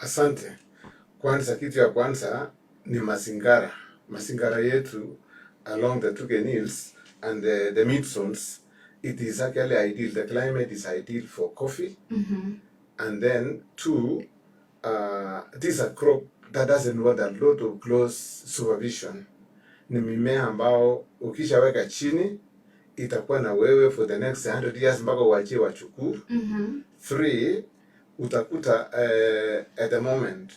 Asante. Kwanza kitu ya kwanza ni mazingara. Mazingara yetu along the Tugen Hills and the mid zones, it is actually ideal. The climate is ideal for coffee. And then two, this is a crop that doesn't want a lot of close supervision. Ni mimea ambao ukishaweka chini itakuwa na wewe for the next 100 years mpaka uachie wachukuu. Three, utakuta at the moment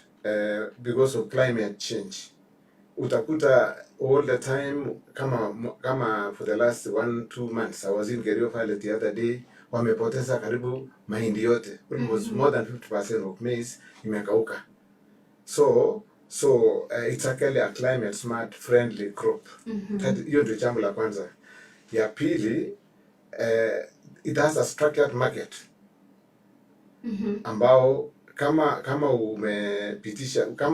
because of climate change, utakuta all the time kama for the last 1-2 months I was in Kerio Valley the other day, wamepoteza karibu mahindi yote, almost more than 50% of maize imekauka. So it's actually a climate smart friendly crop. Hiyo ndio jambo la kwanza. Ya pili, it has a structured market. Ambao kama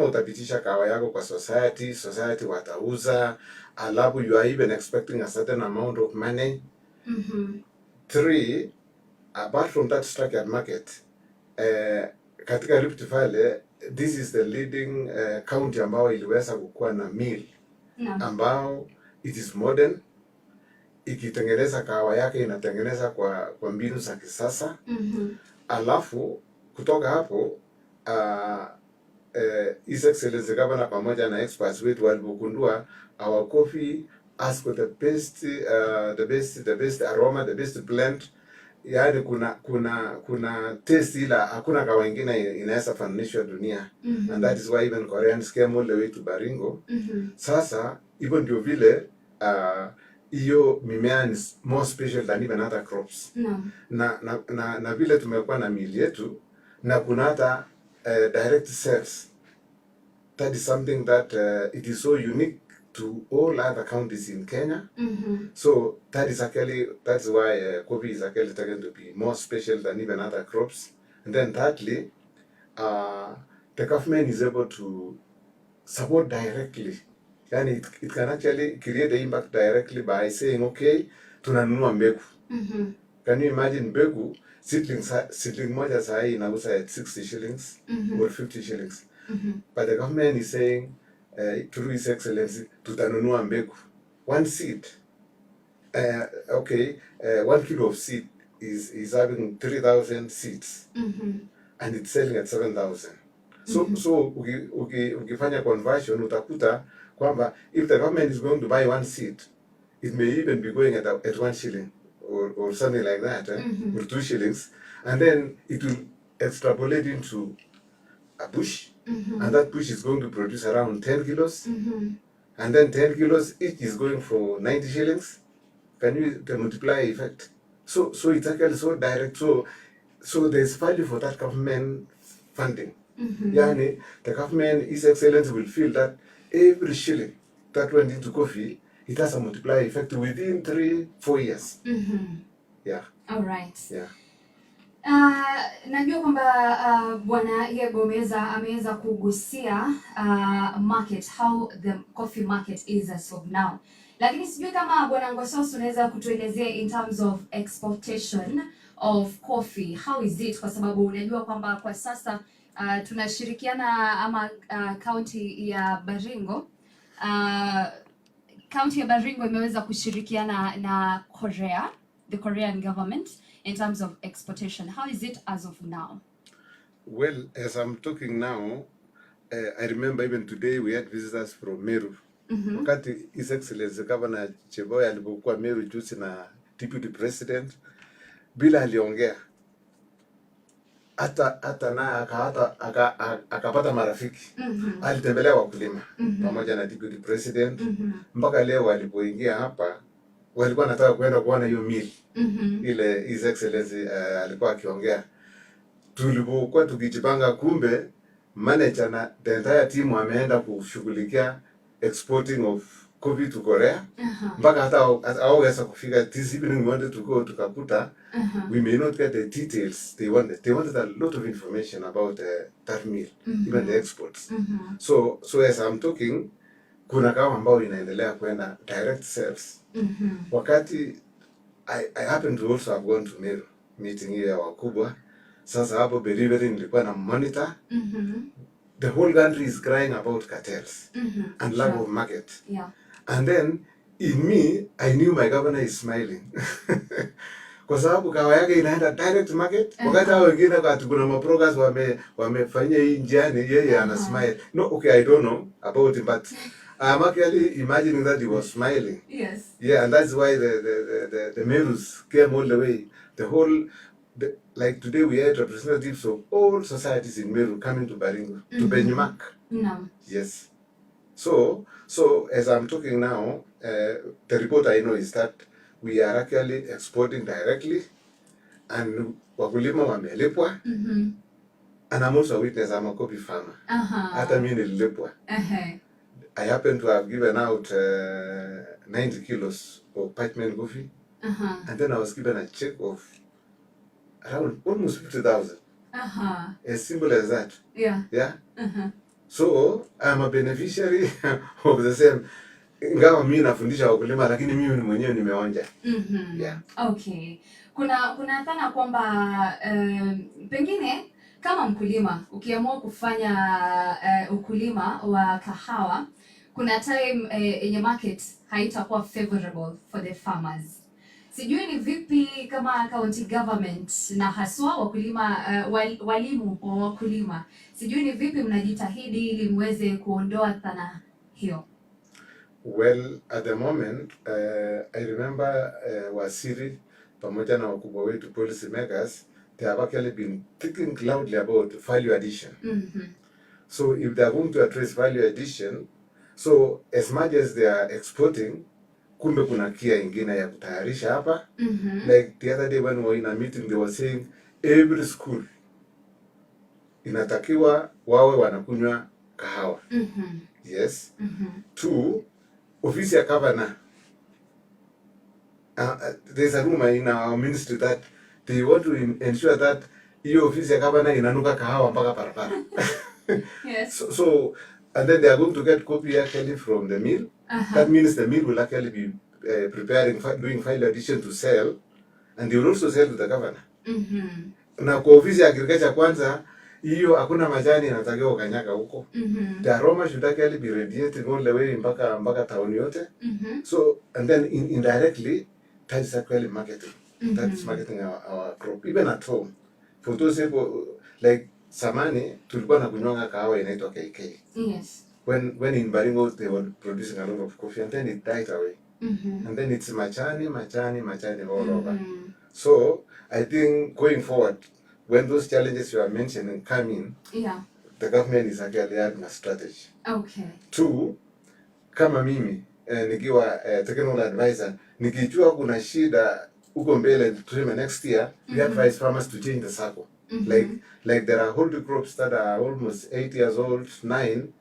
utapitisha kahawa yako kwa society watauza, alafu you are even expecting a certain amount of money. Three, apart from that structured market, katika Rift Valley, this is the leading county ambao iliweza kukua na mill ambao it is modern, ikitengeneza kahawa yake inatengeneza kwa mbinu za kisasa. Alafu kutoka hapo His Excellency Governor pamoja na experts wetu walipogundua our coffee has got the best aroma, the best blend. Yaani kuna taste ila hakuna kahawa ingine inaweza fananishwa dunia. And that is why even Koreans came all the way to Baringo. Sasa hivyo ndio vile hiyo mimea ni more special than even other crops. Na vile tumekuwa na mili yetu na kuna hata direct sales. That is something that it is so unique to all other counties in Kenya. So that's why coffee is actually taken to be more special than even other crops. And then thirdly, the government is able to support directly. Yani it can actually create the impact directly by saying, okay, tunanunua mbegu. Can you imagine mbegu, seedling moja sahi inauza at 60 shillings or 50 shillings. But the government is saying, through His Excellency, tutanunua mbegu. One seed, 1 kilo of seed is having 3,000 seeds. And it's selling at 7,000. So ukifanya conversion utakuta kwamba if the government is going to buy one seed, it may even be going at 1 shilling or something like that, or 2 shillings, and then it will extrapolate into a bush, and that bush is going to produce around 10 kilos, and then 10 kilos each is going for 90 shillings. Can you the multiply effect? So it's actually so direct. So there's value for that government funding. Yani, the government, His Excellency, will feel that every shilling that went into coffee, it has a multiplier effect within 3-4 years. Yeah. All right. Yeah. Najua kwamba Bwana Yego ameweza kugusia market, how the coffee market is as of now. Lakini sijui kama Bwana Ngosos unaweza kutuelezea in terms of exportation of coffee, how is it? Kwa sababu unajua kwamba kwa sasa tunashirikiana ama county ya Baringo, county ya Baringo imeweza kushirikiana na Korea, the Korean government, in terms of exportation. How is it as of now? Well, as I'm talking now, I remember even today we had visitors from Meru. Wakati His Excellency Governor Cheboy alipokuwa Meru juzi na Deputy President, bila aliongea hata na akapata marafiki. Alitembelea wakulima pamoja na Deputy President. Mpaka leo walipoingia hapa walikuwa nataka kwenda kuona hiyo mill ile His Excellency alikuwa akiongea. Tulipokuwa tukijipanga, kumbe manager na the entire team wameenda kushughulikia exporting of coffee to Korea. Mpaka hata hawaweza kufika this evening we wanted to go tukakuta we may not get the details they wanted. They wanted a lot of information about that mill, even the exports. So as I'm talking, kuna kahawa ambao inaendelea kwenda direct sales. Wakati I happen to also have gone to Meru meeting ya wakubwa. Sasa hapo delivery nilikuwa na monitor the whole country is crying about cartels and lack of market. Yeah. And then in me, I knew my governor is smiling. Kwa sababu kawa yake inaenda direct market. Wakati hao wengine wakati kuna maprogas wamefanya hii njiani, yeye ana smile. No, okay, I don't know about it, but I'm actually imagining that he was smiling. Yes. Yeah, and that's why the Merus came all the way. Like today we had representatives of all societies in Meru coming to Baringo to benchmark. No. Yes. So as I'm talking now, the report I know is that we are actually exporting directly, and wakulima wamelipwa. And I'm also a witness, I'm a coffee farmer. Hata mimi nililipwa. I happen to have given out 90 kilos of parchment coffee. And then I was given a check of around almost 50,000. As simple as that. Yeah. Yeah. So I'm a beneficiary of the same. Ingawa mimi nafundisha wakulima, lakini mimi mwenyewe nimeonja. Yeah. Okay. Kuna dhana kwamba pengine kama mkulima ukiamua kufanya ukulima wa kahawa, kuna time yenye market haitakuwa favorable for the farmers. Sijui ni vipi kama county government na haswa wakulima walimu wa wakulima, sijui ni vipi mnajitahidi ili muweze kuondoa dhana hiyo? Well, at the moment, I remember Wasiri pamoja na wakubwa wetu policy makers, they have actually been thinking loudly about value addition. So if they are going to address value addition, so as much as they are exporting, kumbe kuna kia ingine ya kutayarisha hapa. Like the other day when we were in a meeting, they were saying every school inatakiwa wawe wanakunywa kahawa. Yes. 2, ofisi ya governor. There's a rumor in our ministry that they want to ensure that hiyo ofisi ya governor inanuka kahawa mpaka parapara. Yes. So and then they are going to get coffee actually from the mill. That means the mill will actually be doing value addition to sell, and they will also sell to the governor. Na kwa ofisi ya agriculture kwanza, hiyo hakuna majani inatakiwa ukanyaka huko. The aroma should actually be radiating all the way mpaka town yote. So and then indirectly that is actually marketing. That is marketing our crop even at home. For those people like samani tulikuwa na kunywanga kahawa inaitwa KK. Yes. When in Baringo they were producing a lot of coffee, and then it died away. And then it's machani all over. So I think going forward, when those challenges you are mentioning come in, the government is actually having a strategy. Okay. 2, kama mimi nikiwa technical advisor, nikijua kuna shida uko mbele tuseme next year, we advise farmers to change the cycle. Like there are whole crops that are almost 8 years old, 9,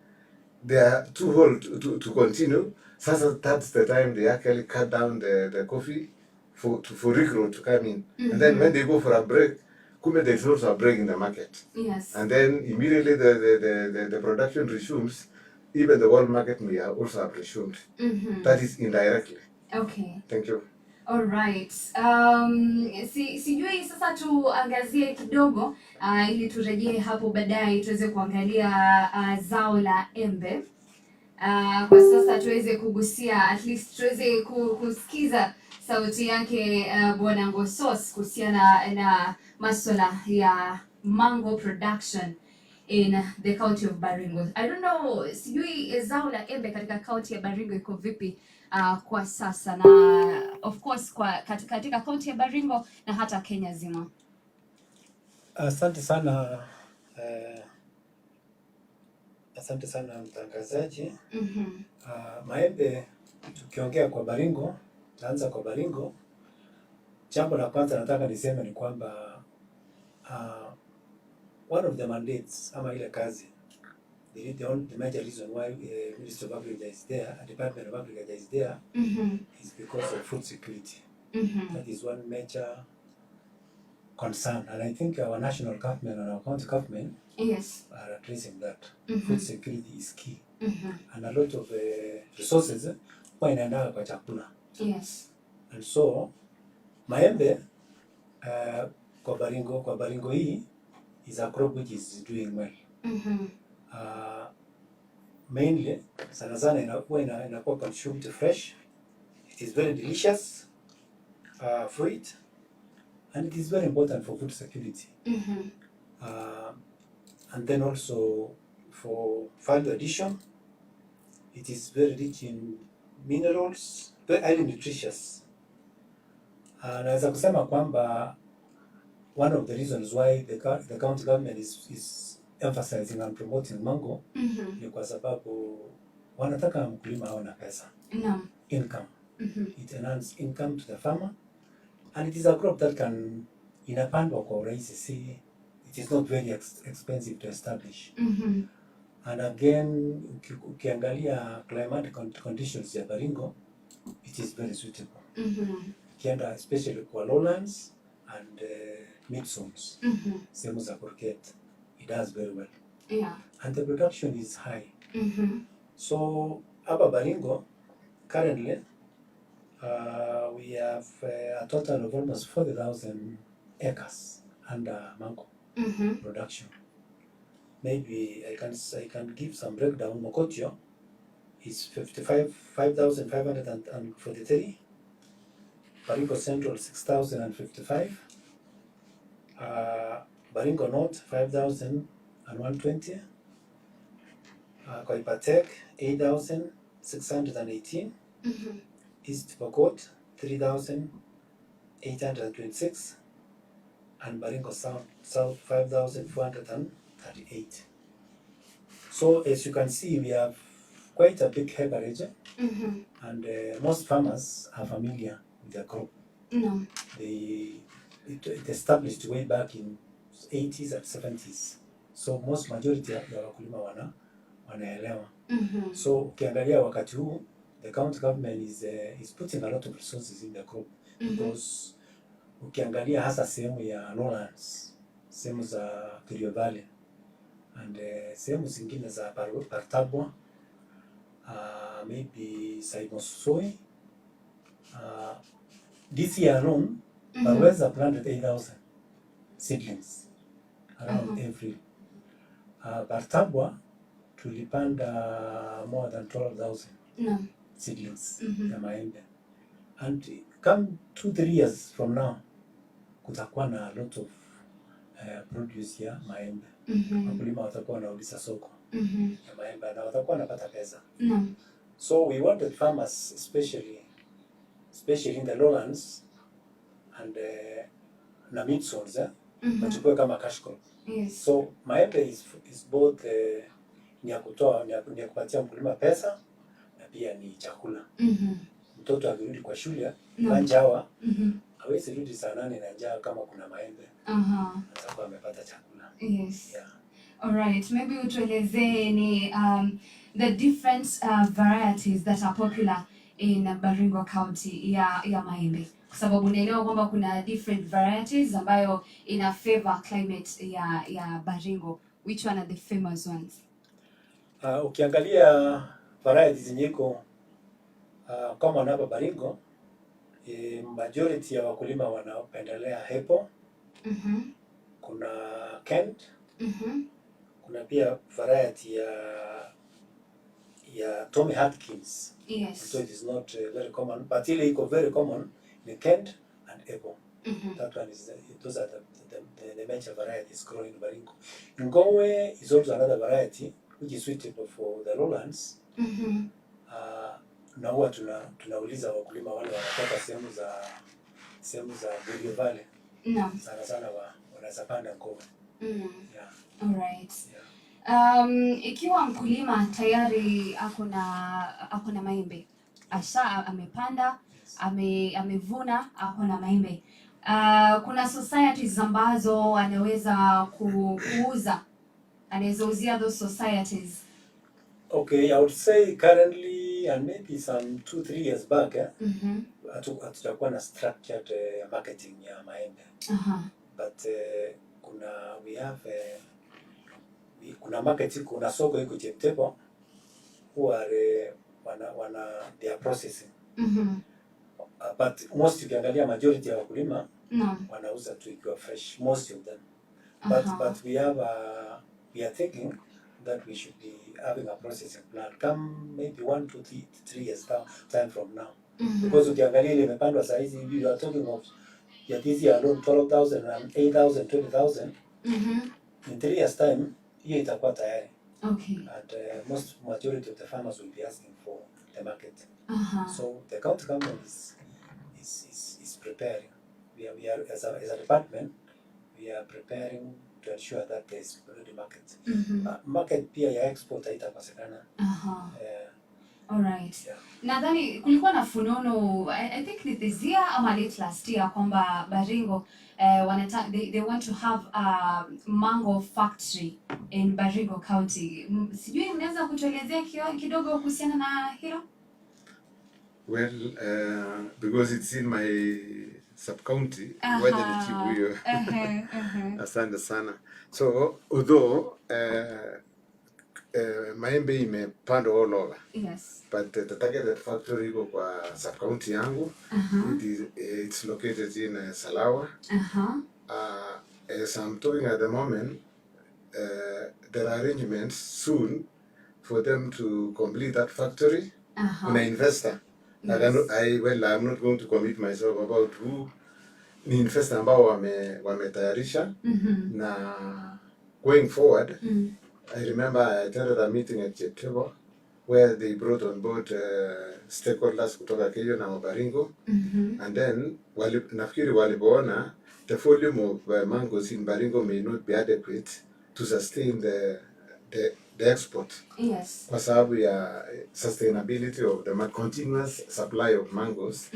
they are too old to continue. Sasa that's the time they actually cut down the coffee for regrowth to come in. And then when they go for a break, there's also a break in the market. Yes. And then immediately the production resumes, even the world market may also have resumed. That is indirectly. Okay. Thank you. All right. Sijui sasa tuangazie kidogo ili turejee hapo baadaye tuweze kuangalia zao la embe. Kwa sasa tuweze kugusia, at least tuweze kusikiza sauti yake Bwana Ngosos kuhusiana na masuala ya mango production in the county of Baringo. I don't know, sijui zao la embe katika county ya Baringo iko vipi kwa sasa, na of course kwa katika county ya Baringo na hata Kenya zima. Asante sana mtangazaji. Maembe tukiongea kwa Baringo, naanza kwa Baringo. Jambo la kwanza nataka niseme ni kwamba one of the mandates ama ile kazi, the major reason why Ministry of Agriculture is there, Department of Agriculture is there, is because of food security. That is one major concern, and I think our national government and our county government are addressing that. Food security is key, and a lot of resources inaenda kwa chakula. Yes. And so maembe kwa Baringo hii is a crop which is doing well. Mainly sana sana inakuwa consumed fresh. It is very delicious fruit, and it is very important for food security. And then also for value addition, it is very rich in minerals, very highly nutritious. Naweza kusema kwamba one of the reasons why the county government is emphasizing and promoting mango ni kwa sababu wanataka mkulima awe na pesa. Income. It enhances income to the farmer, and it is a crop that can inapandwa kwa urahisi. It is not very expensive to establish. And again, ukiangalia climatic conditions ya Baringo, it is very suitable. Ukienda especially kwa lowlands and mid zones, sehemu za Kurket, it does very well. And the production is high. So hapa Baringo, currently, we have a total of almost 40,000 acres under mango production. Maybe I can give some breakdown. Mokotio is 5,543. Baringo Central 6,055. Baringo North 5,120. Koipatek 8,618. East Pokot 3,826. and Baringo South 5,438. So as you can see, we have quite a big acreage, and most farmers are familiar with the crop. It established way back in 80s and 70s. So most majority ya wakulima wanaelewa. So ukiangalia wakati huu, the county government is putting a lot of resources in the crop, because ukiangalia hasa sehemu ya lowlands, sehemu za Kerio Valley, and sehemu zingine za Partabwa, maybe Saimosoi, this year alone, Barweza planted 8,000 seedlings around April. Partabwa tulipanda more than 12,000 seedlings ya maembe. And come 2-3 years from now, kutakuwa na a lot of produce ya maembe. Wakulima watakuwa wanauliza soko ya maembe na watakuwa wanapata pesa. So we wanted farmers, especially in the lowlands and na mid zones, wachukue kama cash crop. So maembe is both ni ya kutoa, ni ya kupatia mkulima pesa na pia ni chakula. Mtoto akirudi kwa shule njaa, hawezi rudi saa 8 na njaa kama kuna maembe. Atakuwa amepata chakula. Yes. Yeah. All right. Maybe utuelezee ni the different varieties that are popular in Baringo County ya maembe. Kwa sababu naelewa kwamba kuna different varieties ambayo ina favor climate ya Baringo. Which one are the famous ones? Ukiangalia varieties zenyeiko kama hapa Baringo, majority ya wakulima wanapendelea Hepo. Kuna Kent. Kuna pia variety ya Tommy Hatkins. Yes. So it is not very common, but ile iko very common ni Kent and Hepo. That one is those are the major varieties growing in Baringo. Ngowe is also another variety which is suitable for the lowlands. Na huwa tunauliza wakulima wale wanatoka sehemu za Kerio Valley. Sana sana wanaweza panda Ngowe. Yeah. All right. Yeah. Ikiwa mkulima tayari ako na maembe, amepanda, amevuna, ako na maembe, kuna societies ambazo anaweza kuuza, anaweza uzia those societies. Okay, I would say currently and maybe some 2-3 years back, hatujakuwa na structured marketing ya maembe. But kuna market, kuna soko iko Cheptepo who are they are processing. But most ukiangalia majority ya wakulima wanauza tu ikiwa fresh, most of them. But we are thinking that we should be having a processing plant come maybe 1 to 3 years time from now. Because ukiangalia ile imepandwa saa hizi, you are talking of ya this year alone 12,000 and 8,000, 20,000. In 3 years time hiyo itakuwa tayari. Okay. And majority of the farmers will be asking for the market. So the county government is preparing. We are as a department, we are preparing to ensure that there is already market. Market pia ya export haitakosekana. All right. Yeah. Nadhani kulikuwa na funono, I think this year ama late last year, kwamba Baringo they want to have a mango factory in Baringo County. Sijui unaweza kutuelezea kidogo kuhusiana na hilo? Well, because it's in my sub-county, waje nijibu hiyo. Asante sana. So, although maembe imepandwa all over. Yes. But the targeted factory iko kwa sub-county yangu. It's located in Salawa. As I'm talking at the moment, there are arrangements soon for them to complete that factory. Kuna investor. Yes. I'm not going to commit myself about who ni investor ambao wametayarisha. Na going forward, I remember I attended a meeting at Cheptebo where they brought on board stakeholders kutoka Kenya na Baringo. And then nafikiri walipoona the volume of mangoes in Baringo may not be adequate to sustain the export. Yes. Kwa sababu ya sustainability of the continuous supply of mangoes.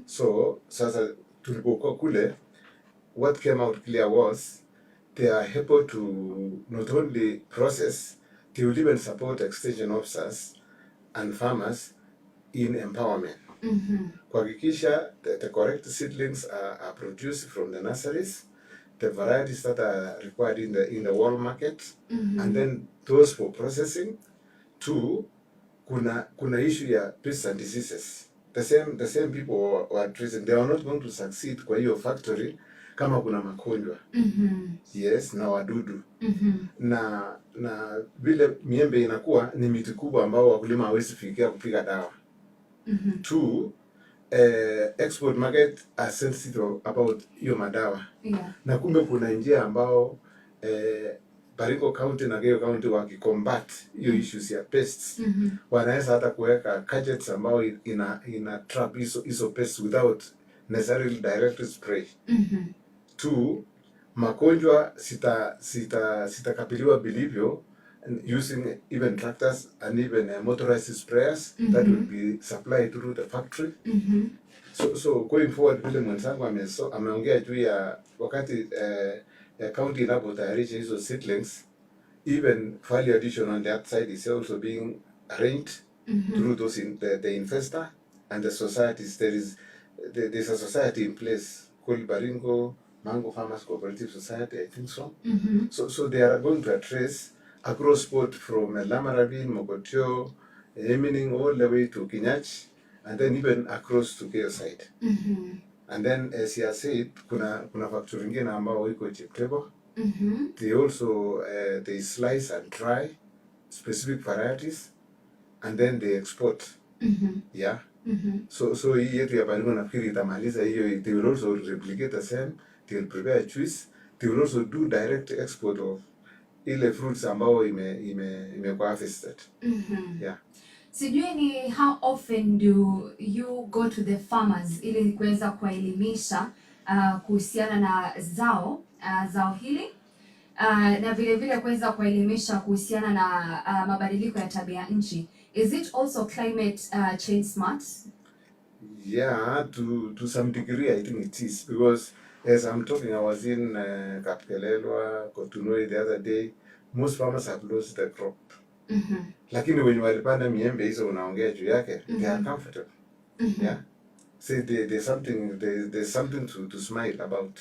So sasa tulipokuwa kule, what came out clear was they are able to not only process, they will even support extension officers and farmers in empowerment. Kuhakikisha the correct seedlings are produced from the nurseries, the varieties that are required in the world market, and then those for processing. Two, kuna issue ya pests and diseases. The same people who are treating, they are not going to succeed kwa hiyo factory kama kuna magonjwa. Yes, na wadudu. Na vile miembe inakuwa ni miti kubwa ambao wakulima hawezi fikia kupiga dawa. Two, export market are sensitive about hiyo madawa. Na kumbe kuna njia ambao Baringo County na Baringo County wakicombat hiyo issues ya pests. Wanaweza hata kuweka gadgets ambao ina trap hizo pests without necessarily direct spray. Two, magonjwa sitakabiliwa vilivyo using even tractors and even motorized sprayers that will be supplied through the factory. So going forward, vile mwenzangu ameongea juu ya wakati county inapotayarisha hizo seedlings, even value addition on that side is also being arranged through those the investor and the societies. There's a society in place called Baringo Mango Farmers Cooperative Society, I think so. So they are going to address across board from Lamarabin, Mokotio, Emining all the way to Kinyach, and then even across to Keo side. And then as you said, kuna factory ingine ambao iko Cheptebo. They also they slice and dry specific varieties and then they export. Yeah. So hii yetu ya Baringo nafikiri itamaliza hiyo. They will also replicate the same. They will prepare juice. They will also do direct export of ile fruits ambao imekuwa harvested. Yeah. Sijui ni how often do you go to the farmers ili kuweza kuwaelimisha kuhusiana na zao hili na vile vile kuweza kuwaelimisha kuhusiana na mabadiliko ya tabia nchi. Is it also climate change smart? Yeah, to some degree I think it is, because as I'm talking, I was in Kapkelelwa, Kotunoi the other day. Most farmers have lost their crop. Lakini when walipanda miembe hizo unaongea juu yake, they are comfortable. Yeah. See, there's something to smile about.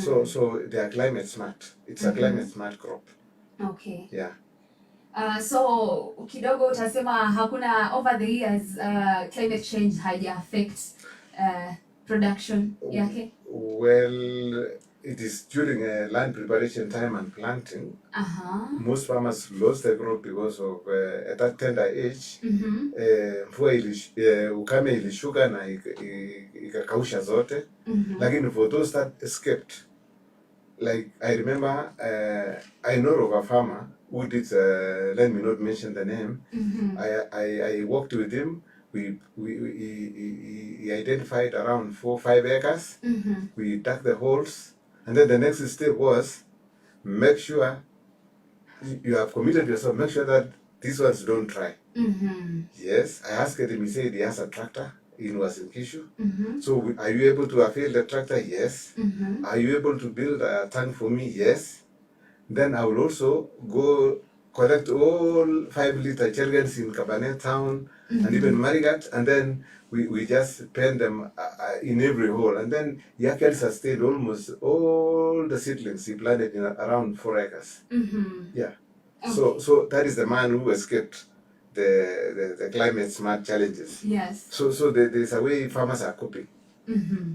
So they are climate smart. It's a climate smart crop. Okay. Yeah. So kidogo utasema hakuna over the years climate change haija affect production yake? Well, it is during land preparation time and planting. Most farmers lost their crop because of at that tender age. Mvua ukame ilishuka na ikakausha zote. Lakini for those that escaped, like I remember, I know of a farmer who did, let me not mention the name. I worked with him. He identified around 4 or 5 acres. We dug the holes, and then the next step was make sure you have committed yourself. Make sure that these ones don't try. Yes, I asked him. He said he has a tractor in Uasin-Gishu. So are you able to avail the tractor? Yes. Are you able to build a tank for me? Yes. Then I will also go collect all 5-liter jerrycans in Kabanet town and even Marigat, and then we just pen them in every hole. And then he actually sustained almost all the seedlings he planted in around 4 acres. Yeah. Okay. So that is the man who escaped the climate smart challenges. Yes. So there's a way farmers are coping.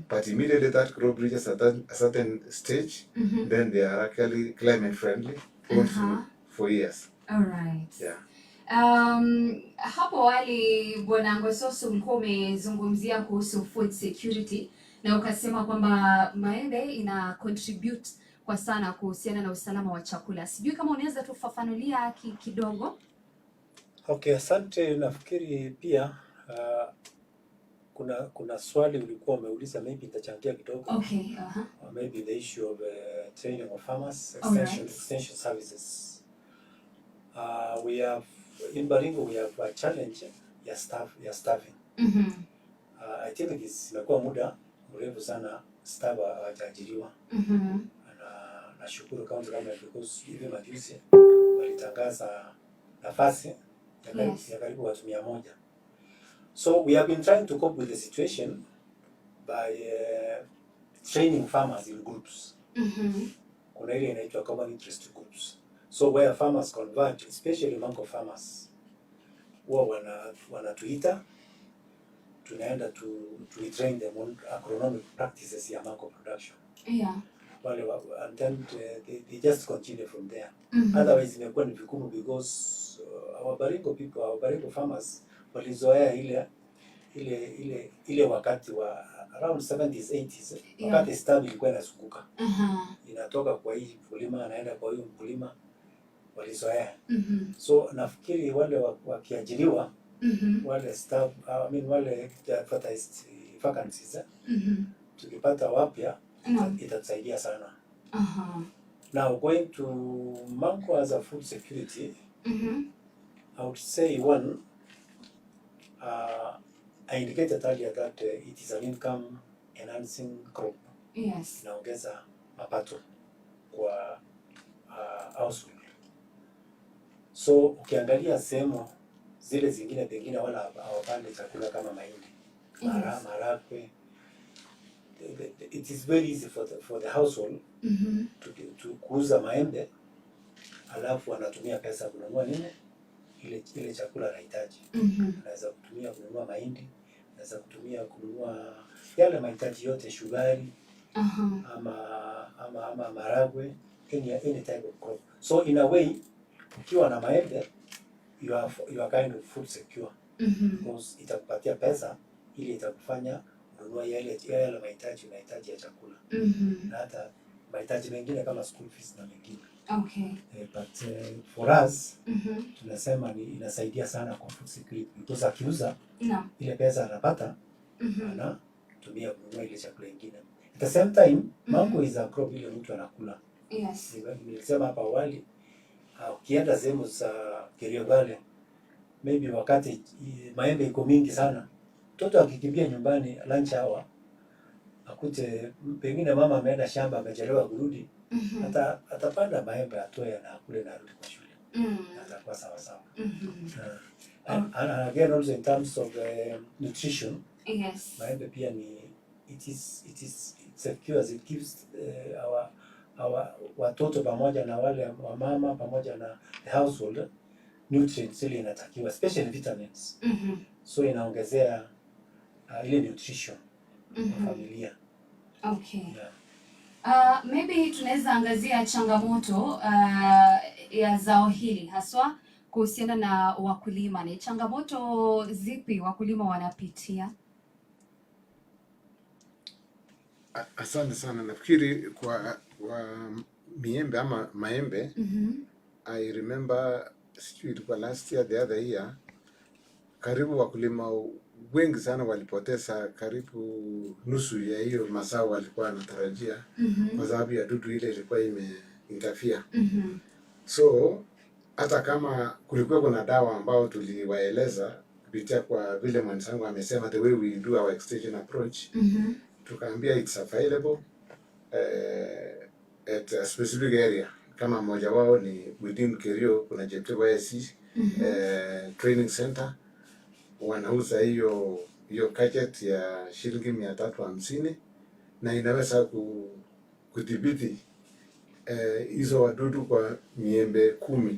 But immediately that crop reaches a certain stage, then they are actually climate friendly for years. All right. Yeah. Hapo awali Bwana Ngosos ulikuwa umezungumzia kuhusu food security na ukasema kwamba maembe ina contribute kwa sana kuhusiana na usalama wa chakula. Sijui kama unaweza tufafanulia kidogo? Okay, asante. Nafikiri pia kuna swali ulikuwa umeuliza, maybe nitachangia kidogo. Okay, Maybe the issue of training of farmers, extension services. We have in Baringo we have a challenge ya staffing. I think it is imekuwa muda mrefu sana staff hawajaajiriwa. Na shukuru county government because hivi majuzi walitangaza nafasi ya karibu watu 100. So we have been trying to cope with the situation by training farmers in groups. Kuna ile inaitwa common interest groups. So where farmers converge, especially mango farmers, huwa wanatuita, tunaenda to train them on agronomic practices ya mango production. Yeah. And then they just continue from there. Otherwise imekuwa ni vigumu because our Baringo farmers walizoea ile wakati wa around 70s 80s, wakati staff ilikuwa inazunguka. Inatoka kwa hii mkulima anaenda kwa huyo mkulima, walizoea. So nafikiri wale wakiajiriwa, wale staff, wale advertised vacancies, tukipata wapya itatusaidia sana. Now going to mango as a food security, I would say one, I indicated earlier that it is an income enhancing crop. Yes. Inaongeza mapato kwa household. So ukiangalia sehemu zile zingine pengine wala hawapande chakula kama mahindi, maharagwe, it is very easy for the household to kuuza maembe, alafu anatumia pesa kununua nini ile chakula anahitaji. Anaweza kutumia kununua mahindi, anaweza kutumia kununua yale mahitaji yote, shugari, ama maharagwe, any type of crop. So in a way, ukiwa na maembe, you are kind of food secure. Because itakupatia pesa ili itakufanya kununua yale mahitaji unahitaji ya chakula. Na hata mahitaji mengine kama school fees na mengine. Okay. But for us, tunasema ni inasaidia sana kwa food security because akiuza ile pesa anapata, anatumia kununua ile chakula ingine. At the same time, mango is a crop ile mtu anakula. Yes. Nilisema hapa awali, ukienda sehemu za Kerio Valley, maybe wakati maembe iko mingi sana, mtoto akikimbia nyumbani lunch hour, akute pengine mama ameenda shamba amechelewa kurudi, atapanda maembe atoe na akule na arudi kwa shule. Atakuwa sawa sawa. And again also in terms of nutrition, yes, maembe pia ni it secures, it gives our watoto pamoja na wale wa mama pamoja na the household nutrients ile inatakiwa, especially vitamins. So inaongezea ile nutrition kwa familia. Okay. Maybe tunaweza angazia changamoto ya zao hili haswa kuhusiana na wakulima. Ni changamoto zipi wakulima wanapitia? Asante sana. Nafikiri kwa miembe ama maembe, I remember ilikuwa last year, the other year, karibu wakulima wengi sana walipoteza karibu nusu ya hiyo mazao walikuwa wanatarajia kwa sababu ya dudu ile ilikuwa imeinterfere. So hata kama kulikuwa kuna dawa ambao tuliwaeleza kupitia kwa vile mwenzangu amesema, the way we do our extension approach, tukaambia it's available at a specific area. Kama mmoja wao ni within Kerio, kuna JPYC training center, wanauza hiyo gadget ya shilingi 350 na inaweza kudhibiti hizo wadudu kwa miembe 10.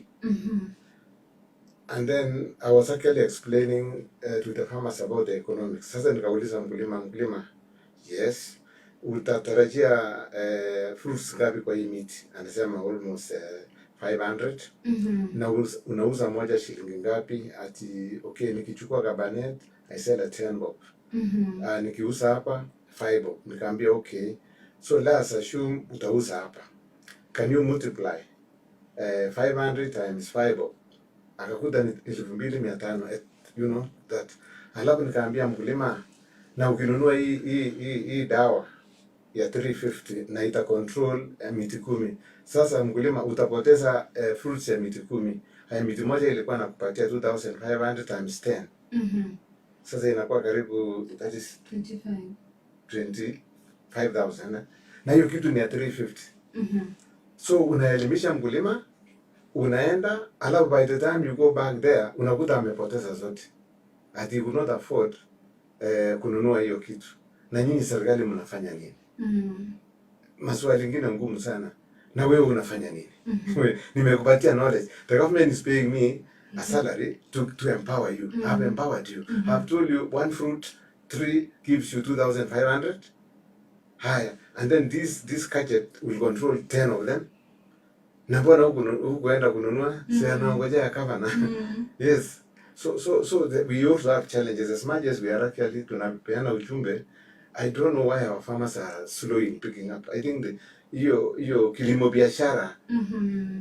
And then I was actually explaining to the farmers about the economics. Sasa nikauliza mkulima, yes, utatarajia fruits ngapi kwa hii miti? Anasema almost 500. Na unauza moja shilingi ngapi? Ati okay, nikichukua cabernet I sell at 10 bob. Nikiuza hapa 5 bob. Nikaambia okay, so let's assume utauza hapa. Can you multiply 500 times 5 bob? Akakuta ni 2500, you know that. Alafu nikaambia mkulima, na ukinunua hii dawa ya 350 na ita control miti 10. Sasa mkulima utapoteza fruits ya miti 10. Haya miti moja ilikuwa nakupatia 2500 times 10. Sasa inakuwa karibu that is 25,000. Na hiyo kitu ni ya 350. So unaelimisha mkulima, unaenda, alafu by the time you go back there unakuta amepoteza zote. Ati you could not afford kununua hiyo kitu. Na nyinyi serikali mnafanya nini? Maswali mengine ngumu sana. Na wewe unafanya nini? Nimekupatia knowledge. The government is paying me a salary to empower you. I've empowered you. I've told you one fruit tree gives you 2,500. Higher. And then this gadget will control 10 of them. Na mbona hukuenda kununua? Si anaongojea kama yes. So we also have challenges as much as we are actually tunapeana ujumbe. I don't know why our farmers are slow in picking up. I think hiyo kilimo biashara,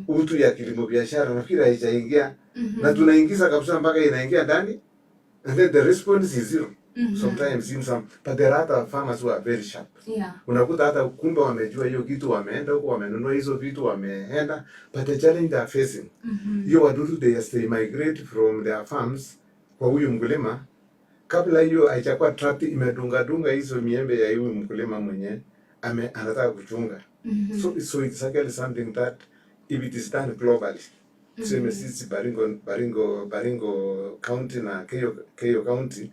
utu ya kilimo biashara nafikiri haijaingia, na tunaingiza kabisa mpaka inaingia ndani, and then the response is zero. Sometimes in some, but there are other farmers who are very sharp. Unakuta hata kumbe wamejua hiyo kitu, wameenda huko wamenunua hizo vitu wameenda, but the challenge they are facing, hiyo wadudu they migrate from their farms kwa huyu mkulima. Kabla hiyo haijakuwa trapped, imedunga hizo miembe ya huyu mkulima mwenye anataka kuchunga. So it's actually something that if it is done globally, tuseme sisi Baringo County na Keio County,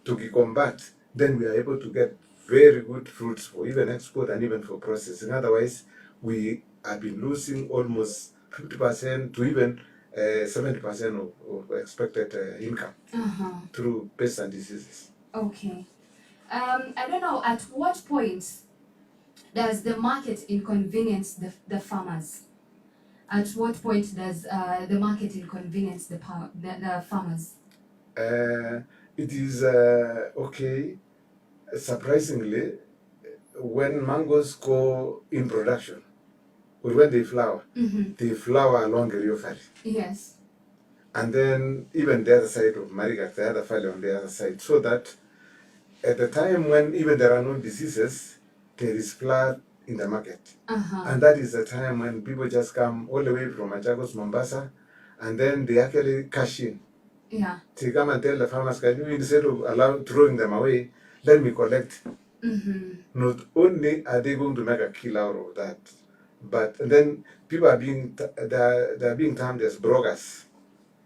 tukicombat, then we are able to get very good fruits for even export and even for processing. Otherwise, we have been losing almost 50% to even 70% of expected income through pests and diseases. Okay. I don't know, at what point does the market inconvenience the farmers? At what point does the market inconvenience the farmers? It is okay. Surprisingly, when mangoes go in production, or when they flower along the Rio Valley. Yes. And then even the other side of Marigat, the other valley on the other side, so that at the time when even there are no diseases, there is flood in the market. And that is the time when people just come all the way from Machakos, Mombasa, and then they actually cash in. They come and tell the farmers, can you, instead of throwing them away, let me collect. Not only are they going to make a kill out of that, but then people are being termed as brokers.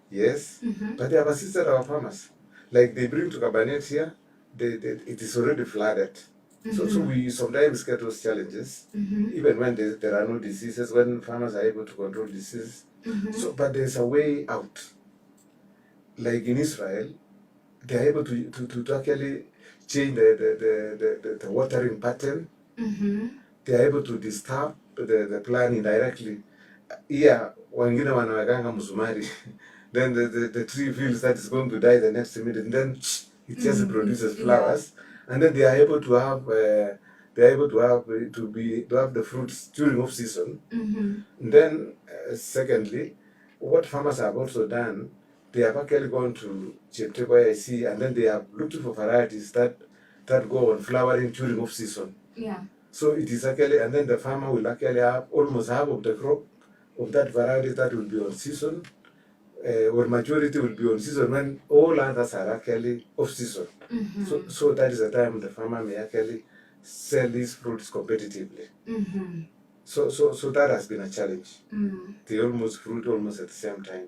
Yes, but they have assisted our farmers. Like they bring to cabernet here, it is already flooded. So we sometimes get those challenges, even when there are no diseases, when farmers are able to control diseases. So, but there's a way out. Like in Israel, they are able to actually change the watering pattern. they are able to disturb the plant indirectly. Here, wengine wanawekanga msumari, then the tree feels that it's going to die the next minute, and then it just produces flowers, and then they are able to have to have the fruits during off season. And then secondly, what farmers have also done, they have actually gone to GMTYIC, and then they have looked for varieties that go on flowering during off season. Yeah. So it is actually, and then the farmer will actually have almost half of the crop of that variety that will be on season, or majority will be on season when all others are actually off season. So that is the time the farmer may actually sell these fruits competitively. So that has been a challenge. They almost fruit almost at the same time.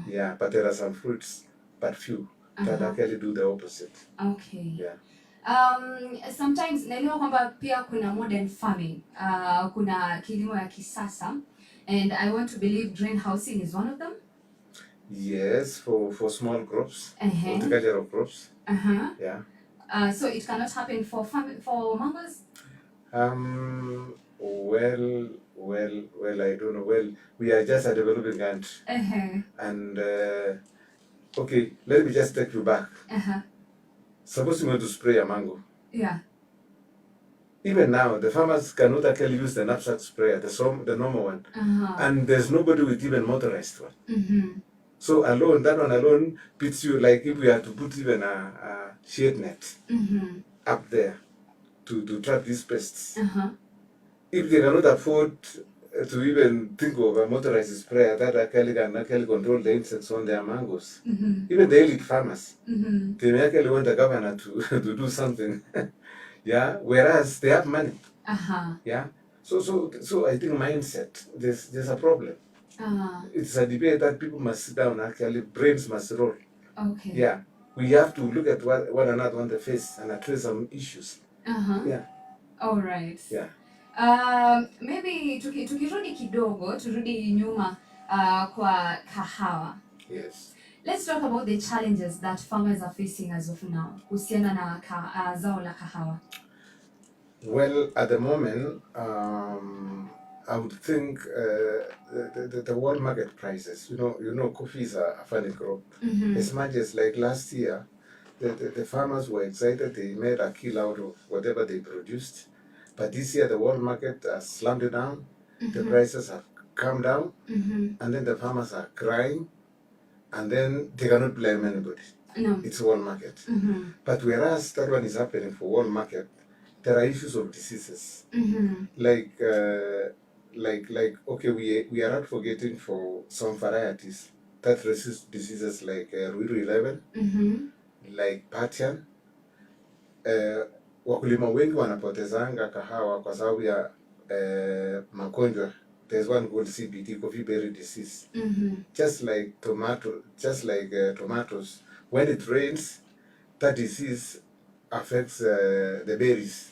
Yeah, but there are some fruits, but few, that actually do the opposite. Okay. Yeah. Sometimes naelewa kwamba pia kuna modern farming, kuna kilimo ya kisasa, and I want to believe greenhousing is one of them. Yes, for small crops, horticultural crops. Yeah. So it cannot happen for mangoes. Well, I don't know. Well, we are just a developing country, and okay, let me just take you back. Suppose you want to spray a mango. Yeah. Even now, the farmers cannot actually use the knapsack sprayer, the normal one, and there's nobody with even motorized one. So that one alone beats you. Like if we had to put even a shade net up there to trap these pests. If they cannot afford to even think of a motorized sprayer that actually can control the insects on their mangoes, even the elite farmers, they may actually want the governor to do something. Yeah, whereas they have money. Yeah. So I think mindset, there's a problem. It's a debate that people must sit down, actually brains must roll. Okay. Yeah. We have to look at one another on the face and address some issues. Yeah. All right. Yeah. Maybe tukirudi kidogo, turudi nyuma kwa kahawa. Yes. Let's talk about the challenges that farmers are facing as of now kuhusiana na zao la kahawa. Well, at the moment, I would think the world market prices. You know, coffee is a funny crop. As much as like last year, the farmers were excited. They made a kill out of whatever they produced. But this year, the world market has slammed down. The prices have come down, and then the farmers are crying, and then they cannot blame anybody. No. It's world market. But whereas that one is happening for world market, there are issues of diseases. Like okay, we are advocating for some varieties that resist diseases like Ruiru 11, like Patian. Wakulima wengi wanapotezanga kahawa kwa sababu ya magonjwa. There's one called CBD, coffee berry disease. Just like tomatoes, when it rains, that disease affects the berries,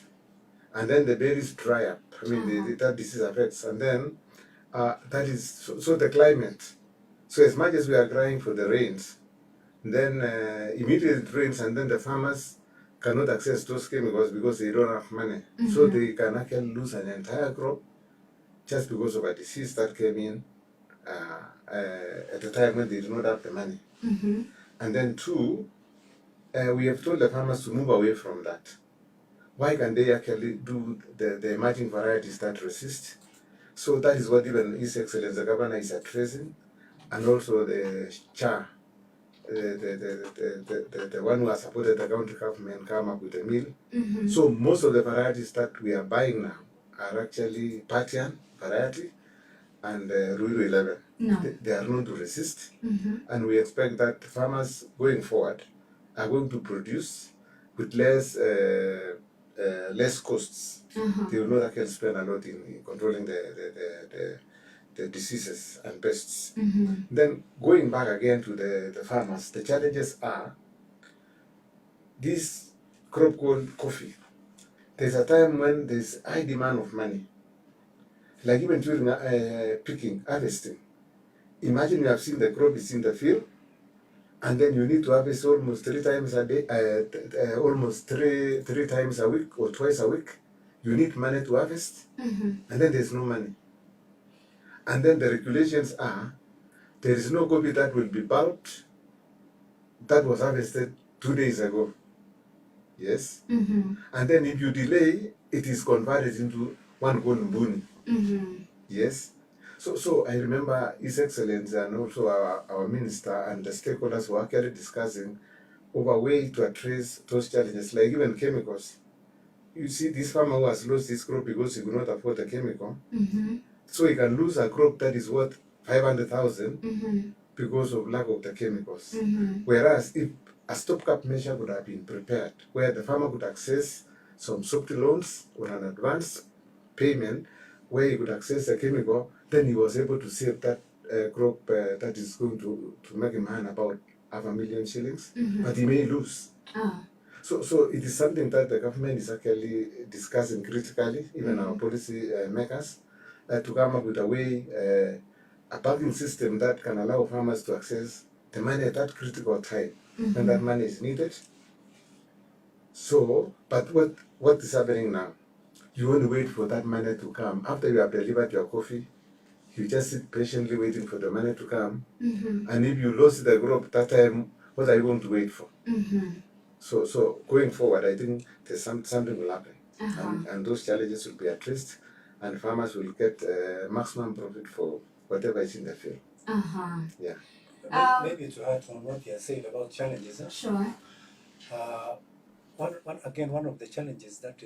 and then the berries dry up. I mean, that disease affects, and then that is so the climate. So as much as we are crying for the rains, then immediately it rains, and then the farmers cannot access those chemicals because they don't have money. So they can actually lose an entire crop just because of a disease that came in at the time when they did not have the money. And then two, we have told the farmers to move away from that. Why can they actually do the emerging varieties that resist? So that is what even His Excellency the Governor is addressing, and also the CHA, the one who has supported the county government, come up with a mill. So most of the varieties that we are buying now are actually Patian variety and Ruiru 11. No. They are known to resist, and we expect that farmers going forward are going to produce with less costs. They will not actually spend a lot in controlling the diseases and pests. Then going back again to the farmers, the challenges are this crop called coffee. There's a time when there's high demand of money, like even during picking, harvesting. Imagine you have seen the crop is in the field, and then you need to harvest almost 3 times a day, almost three times a week or twice a week. you need money to harvest, and then there's no money. And then the regulations are, there is no coffee that will be bulked that was harvested 2 days ago. Yes? And then if you delay, it is converted into one Mbuni. Yes? So I remember His Excellency and also our minister and the stakeholders were actually discussing over way to address those challenges, like even chemicals. You see, this farmer who has lost his crop because he could not afford the chemical, so he can lose a crop that is worth 500,000 because of lack of the chemicals. Whereas if a stopgap measure would have been prepared, where the farmer could access some soft loans or an advance payment, where he could access the chemical, then he was able to save that crop that is going to make him earn about 500,000 shillings, but he may lose. So it is something that the government is actually discussing critically, even our policy makers, to come up with a way, a banking system that can allow farmers to access the money at that critical time when that money is needed. So, but what is happening now? You only wait for that money to come. After you have delivered your coffee, you just sit patiently waiting for the money to come. And if you lost the crop that time, what are you going to wait for? So going forward, I think there's something will happen. And those challenges will be addressed, and farmers will get maximum profit for whatever is in the field. Yeah. Maybe to add on what you said about challenges. Sure. One of the challenges that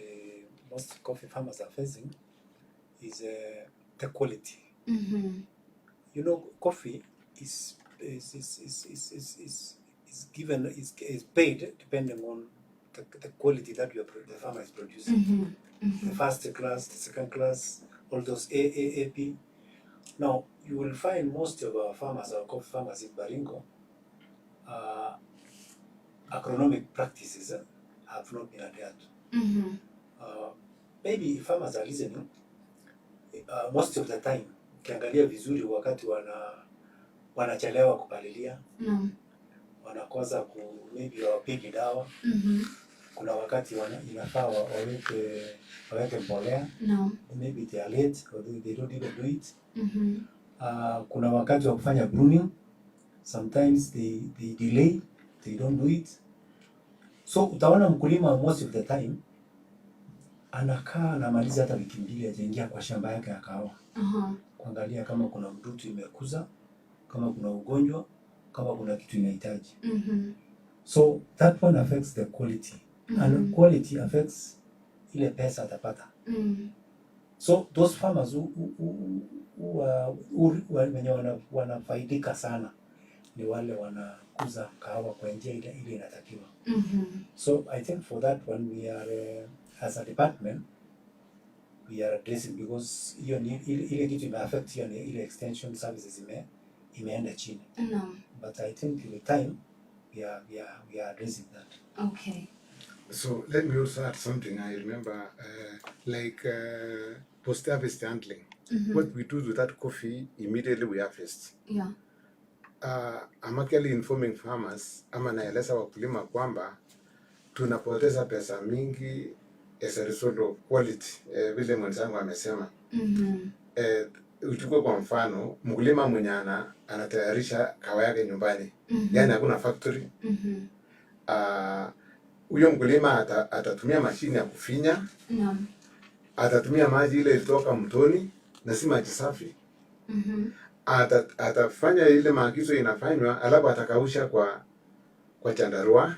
most coffee farmers are facing is the quality. You know, coffee is paid depending on the quality that the farmer is producing. The first class, the second class, all those AAP. Now, you will find most of our farmers, our coffee farmers in Baringo, agronomic practices have not been adhered. Maybe if farmers are listening, most of the time, ukiangalia vizuri wakati wanachelewa kupalilia, wanakosa maybe wapigi dawa, kuna wakati inafaa waweke mbolea, maybe they are late or they don't even do it. Kuna wakati wa kufanya pruning, sometimes they delay, they don't do it. So utaona mkulima most of the time anakaa anamaliza hata wiki mbili hajaingia kwa shamba yake ya kahawa. Kuangalia kama kuna mdudu imekuza, kama kuna ugonjwa, kama kuna kitu inahitaji. So that one affects the quality. And quality affects ile pesa atapata. So those farmers wenye wanafaidika sana ni wale wanakuza kahawa kwa njia ile inatakiwa. So I think for that one we are as a department we are addressing, because hiyo ile kitu imeaffect hiyo ile extension services imeenda chini. But I think with time we are addressing that. Okay. So let me also add something. I remember post-harvest handling. What we do with that coffee, immediately we harvest. Yeah. I'm actually informing farmers, ama naeleza wakulima kwamba tunapoteza pesa mingi as a result of quality. Vile mwenzangu amesema. Uchukue kwa mfano, mkulima mwenye anatayarisha kahawa yake nyumbani. Yani hakuna factory. Huyo mkulima atatumia mashine ya kufinya. Atatumia maji ile ilitoka mtoni na si maji safi. Atafanya ile maagizo inafanywa, alafu atakausha kwa chandarua,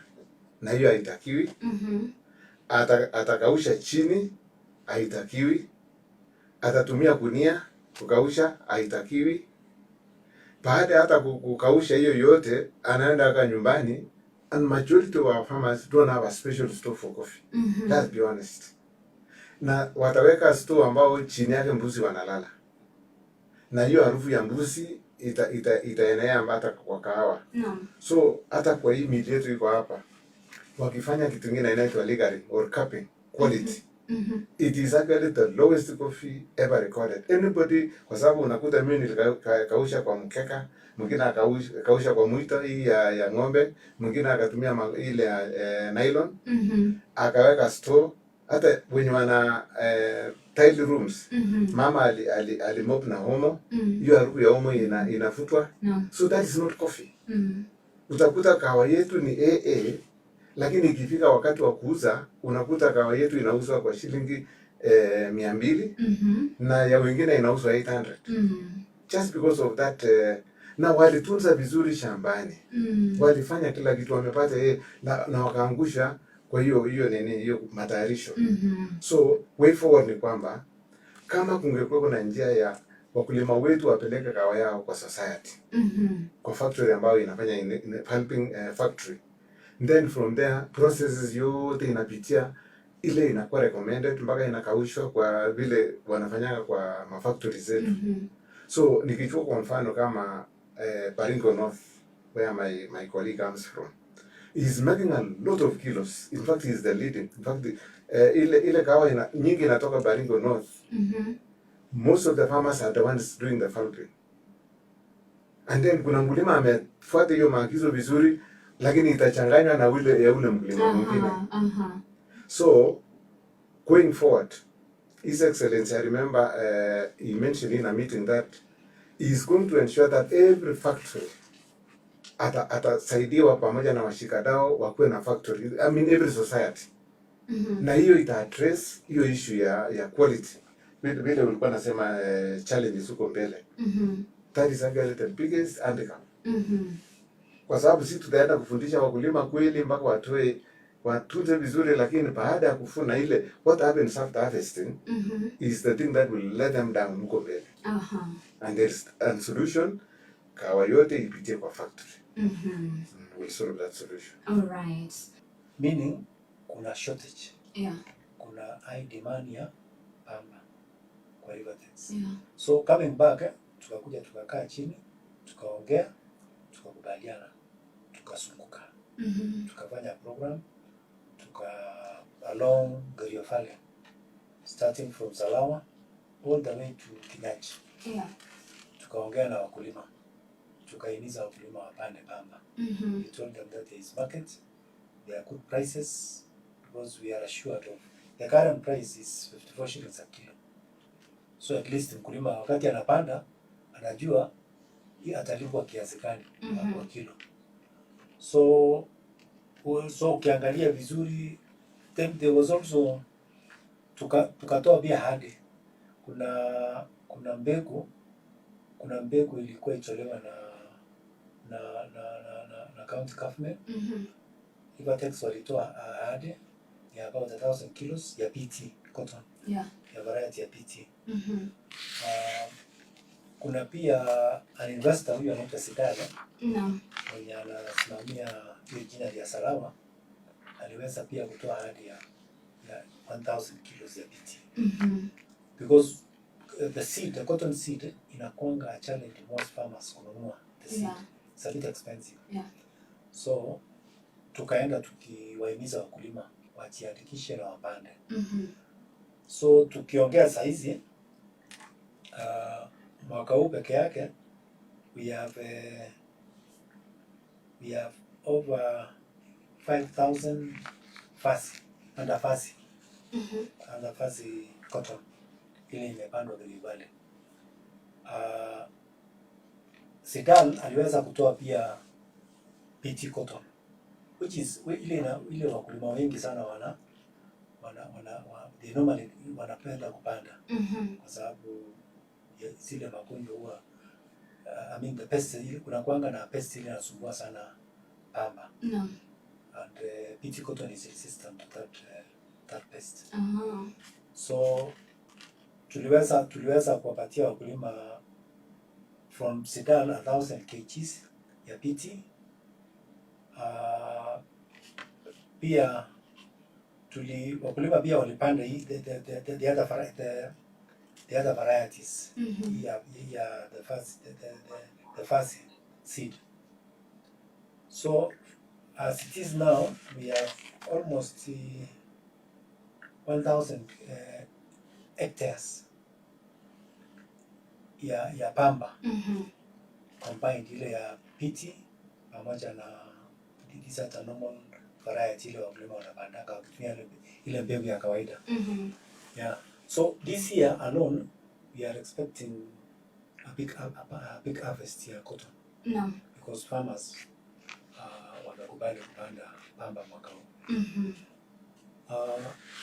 na hiyo haitakiwi. Atakausha chini, haitakiwi. Atatumia gunia kukausha, haitakiwi. Baada hata kukausha hiyo yote, anaenda aka nyumbani. And majority of our farmers don't have a special store for coffee. Let's be honest. Na wataweka store ambao chini yake mbuzi wanalala. Na hiyo harufu ya mbuzi itaenea hata kwa kahawa. So hata kwa hii mili yetu iko hapa, wakifanya kitu kingine inaitwa legally or capping quality. It is actually the lowest coffee ever recorded. Anybody, kwa sababu unakuta mimi nilikausha kwa mkeka, mwingine akausha kwa mwito hii ya ng'ombe, mwingine akatumia ile nylon, akaweka store, hata wenye wana tile rooms mama alimop na homo, hiyo harufu ya homo inafutwa. So that is not coffee. Utakuta kahawa yetu ni AA, lakini ikifika wakati wa kuuza unakuta kahawa yetu inauzwa kwa shilingi 200 na ya wengine inauzwa 800 just because of that. Na walitunza vizuri shambani, walifanya kila kitu, wamepata na wakaangusha kwa hiyo matayarisho. So way forward ni kwamba kama kungekuwa na njia ya wakulima wetu wapeleke kahawa yao kwa society, kwa factory ambayo inafanya pulping factory, then from there processes yote inapitia ile inakuwa recommended mpaka inakaushwa kwa vile wanafanyanga kwa mafactory zetu. So nikichukua kwa mfano kama Baringo North, where my colleague comes from, he's making a lot of kilos. In fact, he's the leading. In fact, ile kahawa nyingi inatoka Baringo North. Most of the farmers are the ones doing the farming. And then kuna mkulima amefuata hiyo maagizo vizuri, lakini itachanganywa na ule mkulima mwingine. So going forward, His Excellency, I remember he mentioned in a meeting that he's going to ensure that every factory atasaidiwa pamoja na washikadau wakuwe na factory. I mean every society. Na hiyo ita address hiyo issue ya quality. Vile ulikuwa nasema challenges huko mbele. That is actually the biggest handicap. Kwa sababu sisi tutaenda kufundisha wakulima kweli mpaka watunze vizuri, lakini baada ya kufuna ile what happens after harvesting is the thing that will let them down huko mbele. And there's a solution, kahawa yote ipitie kwa factory. We'll solve that solution. All right. Meaning kuna shortage. Yeah. Kuna high demand ya pamba kwa riverbanks. Yeah. So coming back, tukakuja tukakaa chini, tukaongea, tukakubaliana, tukasunguka. Tukafanya program, along Gariofale, starting from Salawa all the way to Kinyachi. Yeah. Tukaongea na wakulima, tukahimiza wakulima wapande pamba. We told them that there is market, there are good prices, because we are assured of the current price is 54 shillings a kilo. So at least mkulima wakati anapanda anajua atalipwa kiasi gani kwa kilo. So ukiangalia vizuri, then there was also tukatoa pia hadi kuna mbegu ilikuwa itolewa na county government. Rivertex walitoa hadi ya about 1,000 kilos ya PT cotton. Yeah. Ya variety ya PT. Kuna pia an investor huyu anaitwa Sidala. Mwenye anasimamia hiyo jina ya Salawa, aliweza pia kutoa hadi ya 1,000 kilos ya PT. Because the cotton seed inakuanga a challenge most farmers kununua the seed. Yeah. It's a bit expensive. Yeah. So tukaenda tukiwahimiza wakulima wajiandikishe na wapande. So tukiongea saizi mwaka huu peke yake we have over 5,000 under fasi cotton ile imepandwa Rift Valley. Sidal aliweza kutoa pia PT cotton, which is ile wakulima wengi sana they normally wanapenda kupanda kwa sababu zile magonjwa huwa I mean the pest, kuna kuanga na pest ile inasumbua sana pamba. And PT cotton is resistant to that pest. So tuliweza kuwapatia wakulima from Sidal 1,000 kgs ya PT. Pia wakulima pia walipanda the other varieties. The fuzzy seed. So as it is now, we have almost 1,000 hectares ya pamba combined, ile ya PT pamoja na these are normal variety ile wakulima wanapanda kwa kutumia ile mbegu ya kawaida. Yeah. So this year alone we are expecting a big harvest ya cotton. No. Because farmers wanakubali kupanda pamba mwaka huu.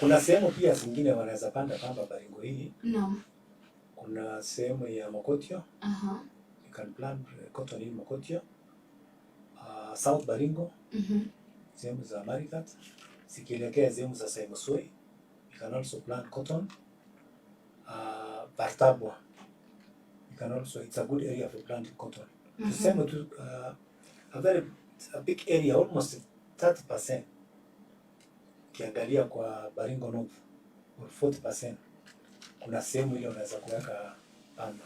Kuna sehemu pia zingine wanaweza panda pamba Baringo hii. No. Kuna sehemu ya Mokotio. You can plant cotton in Mokotio. South Baringo. Sehemu za Marigat. Zikielekea sehemu za Saimosoi. You can also plant cotton. Bartabwa. You can also, it's a good area for planting cotton. Tuseme tu a big area, almost 30%. Ukiangalia kwa Baringo North, or 40%, kuna sehemu ile unaweza kuweka pamba.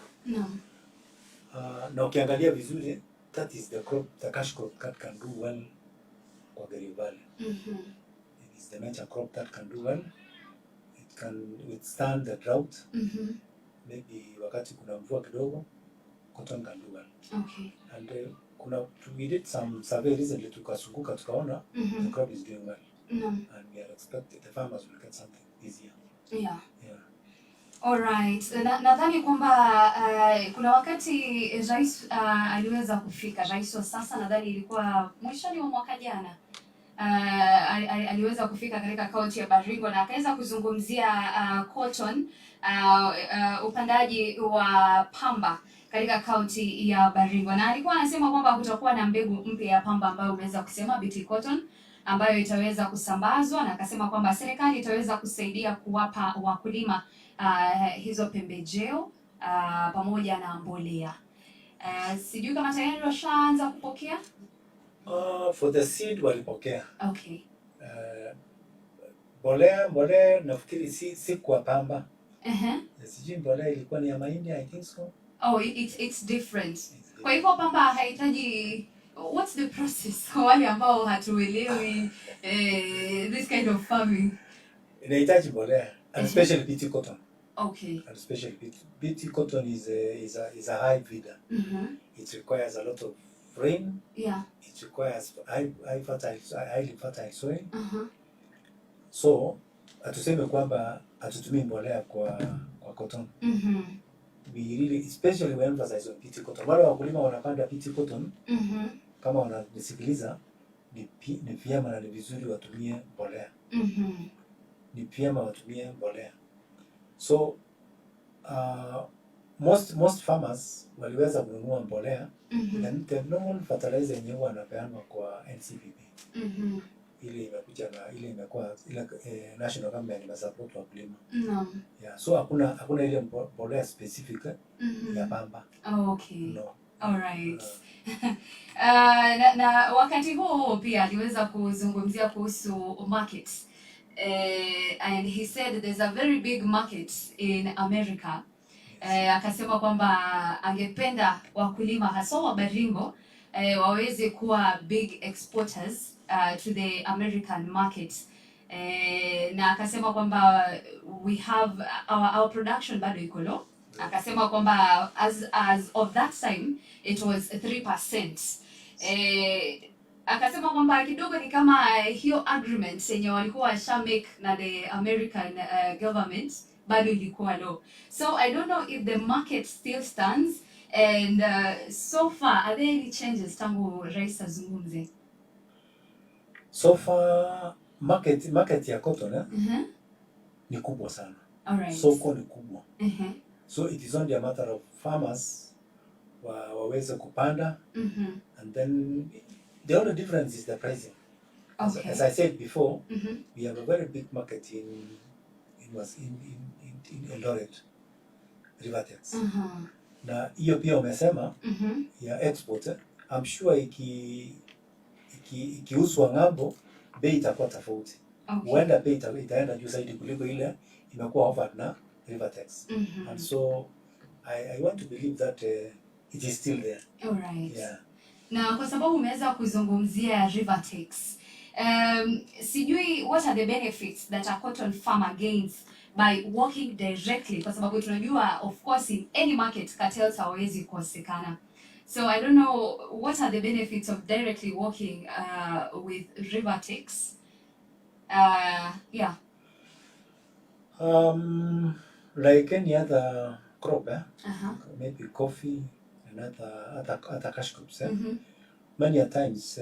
Na ukiangalia vizuri, that is the crop, the cash crop that can do well kwa Gari Valley. It is the major crop that can do well. It can withstand the drought. Maybe wakati kuna mvua kidogo, cotton can do well. Okay. And we did some survey recently, tukazunguka tukaona the crop is doing well. And we are expecting the farmers will get something this year. Yeah. Yeah. All right. Nadhani kwamba kuna wakati rais aliweza kufika, rais wa sasa nadhani ilikuwa mwishoni mwa mwaka jana. Aliweza kufika katika kaunti ya Baringo na akaweza kuzungumzia cotton, upandaji wa pamba katika kaunti ya Baringo, na alikuwa anasema kwamba kutakuwa na mbegu mpya ya pamba ambayo umeweza kusema BT cotton ambayo itaweza kusambazwa, na akasema kwamba serikali itaweza kusaidia kuwapa wakulima hizo pembejeo pamoja na mbolea. Sijui kama tayari washaanza kupokea? For the seed walipokea. Okay. Mbolea nafikiri si kwa pamba. Sijui mbolea ilikuwa ni ya mahindi, I think so. Oh, it's different. Kwa hivyo pamba haihitaji, what's the process? Wale ambao hatuelewi this kind of farming. Inahitaji mbolea, and especially BT cotton. Okay. And especially BT cotton is a high feeder. It requires a lot of rain. Yeah. It requires highly fertile soil. So atuseme kwamba atutumii mbolea kwa cotton. We really, especially we emphasize on BT cotton. Wale wakulima wanapanda BT cotton, kama wananisikiliza, ni vyema na ni vizuri watumie mbolea. Ni vyema watumie mbolea. So most farmers waliweza kununua mbolea, and the normal fertilizer yenyewe wanapeanwa kwa NCPP. Ile imekuja na ile imekuwa ile national government inasupport wakulima. Yeah, so hakuna ile mbolea specific ya pamba. Okay. No. All right. Na wakati huo pia aliweza kuzungumzia kuhusu market. And he said there's a very big market in America. Akasema kwamba angependa wakulima hasa wa Baringo waweze kuwa big exporters to the American market. Na akasema kwamba we have our production bado iko low. Akasema kwamba as of that time it was 3%. Akasema kwamba kidogo ni kama hiyo agreement yenye walikuwa washa make na the American government bado ilikuwa low. So I don't know if the market still stands, and so far are there any changes tangu rais azungumze? So far market ya cotton ni kubwa sana. All right. Soko ni kubwa. So it is only a matter of farmers waweze kupanda, and then the only difference is the pricing. Okay. As I said before, we have a very big market in Eldoret, Rivertex. Na hiyo pia umesema ya export, I'm sure ikiuzwa ng'ambo, bei itakuwa tofauti. Huenda bei itaenda juu zaidi kuliko ile imekuwa offered na Rivertex. And so I want to believe that it is still there. All right. Yeah. Na kwa sababu umeweza kuzungumzia Rivertex, sijui what are the benefits that a cotton farmer gains by working directly, kwa sababu tunajua of course in any market cartels hawezi kukosekana. So I don't know what are the benefits of directly working with river takes. Yeah. Like any other crop, Uh-huh. maybe coffee and other cash crops. Mm-hmm. Many a times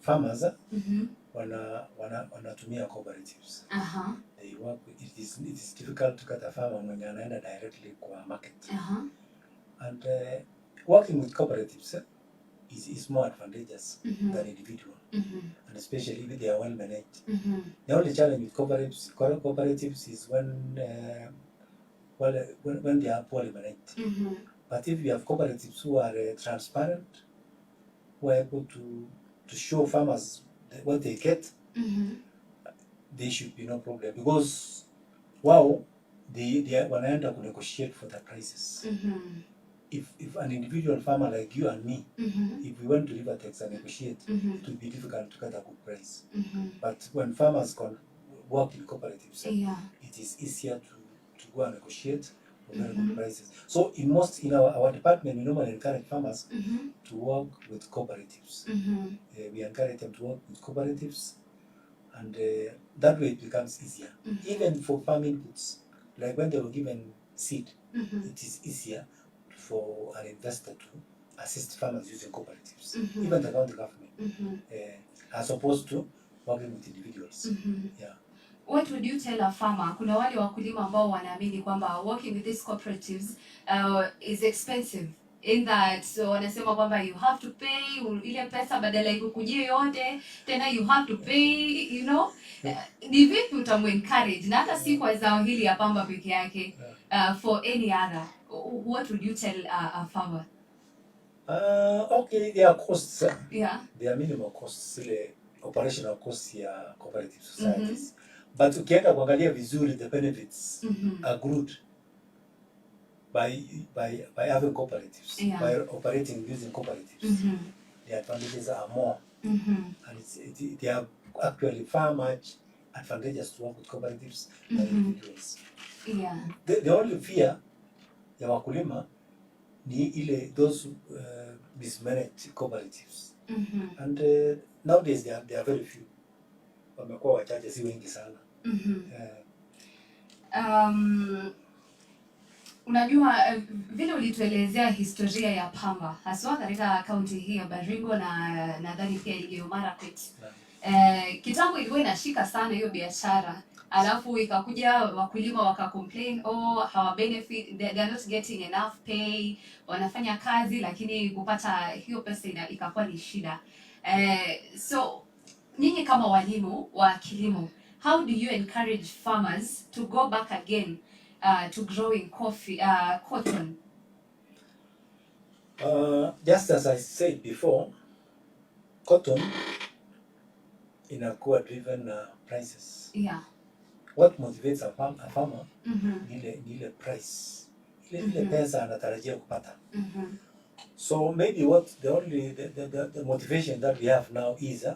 farmers Mm-hmm. wanatumia cooperatives. Uh-huh. They work with, it is difficult to get a farmer mwenye anaenda directly kwa market. Uh-huh. And working with cooperatives is more advantageous than individual. And especially if they are well managed. The only challenge with cooperatives is when they are poorly managed. But if you have cooperatives who are transparent, who are able to show farmers what they get, there should be no problem, because they wanaenda to negotiate for the prices. If an individual farmer like you and me, if we went to Rivertex and negotiate, it would be difficult to get a good price. But when farmers work in cooperatives, it is easier to go and negotiate for very good prices. So in our department, we normally encourage farmers to work with cooperatives. We encourage them to work with cooperatives, and that way it becomes easier. Even for farm inputs, like when they were given seed, it is easier for an investor to assist farmers using cooperatives, even the county government, as opposed to working with individuals. Yeah. What would you tell a farmer? Kuna wale wakulima ambao wanaamini kwamba working with these cooperatives is expensive, in that so wanasema kwamba you have to pay ile pesa badala ikukujie yote tena you have to pay, you know. Ni vipi utamu-encourage na hata si kwa zao hili ya pamba peke yake, for any other? What would you tell a farmer? Okay, there are costs. Yeah. There are minimal costs, operational costs ya cooperative societies. But ukienda kuangalia vizuri, the benefits are good by having cooperatives, by operating using cooperatives. The advantages are more, and they are actually far much advantageous to work with cooperatives than individuals. Yeah. The only fear ya wakulima ni those mismanaged cooperatives. And nowadays they are very few. Wamekuwa wachache, si wengi sana. Unajua vile ulituelezea historia ya pamba haswa katika kaunti hii ya Baringo na nadhani pia Elgeyo Marakwet. Kitambo ilikuwa inashika sana hiyo biashara, alafu ikakuja wakulima waka-complain, hawa benefit, they are not getting enough pay, wanafanya kazi lakini kupata hiyo pesa ikakuwa ni shida. So nyinyi kama walimu wa kilimo, how do you encourage farmers to go back again to growing cotton? Just as I said before, cotton inakuwa driven prices. Yeah. What motivates a farmer ni ile price, ile pesa anatarajia kupata. So maybe the motivation that we have now is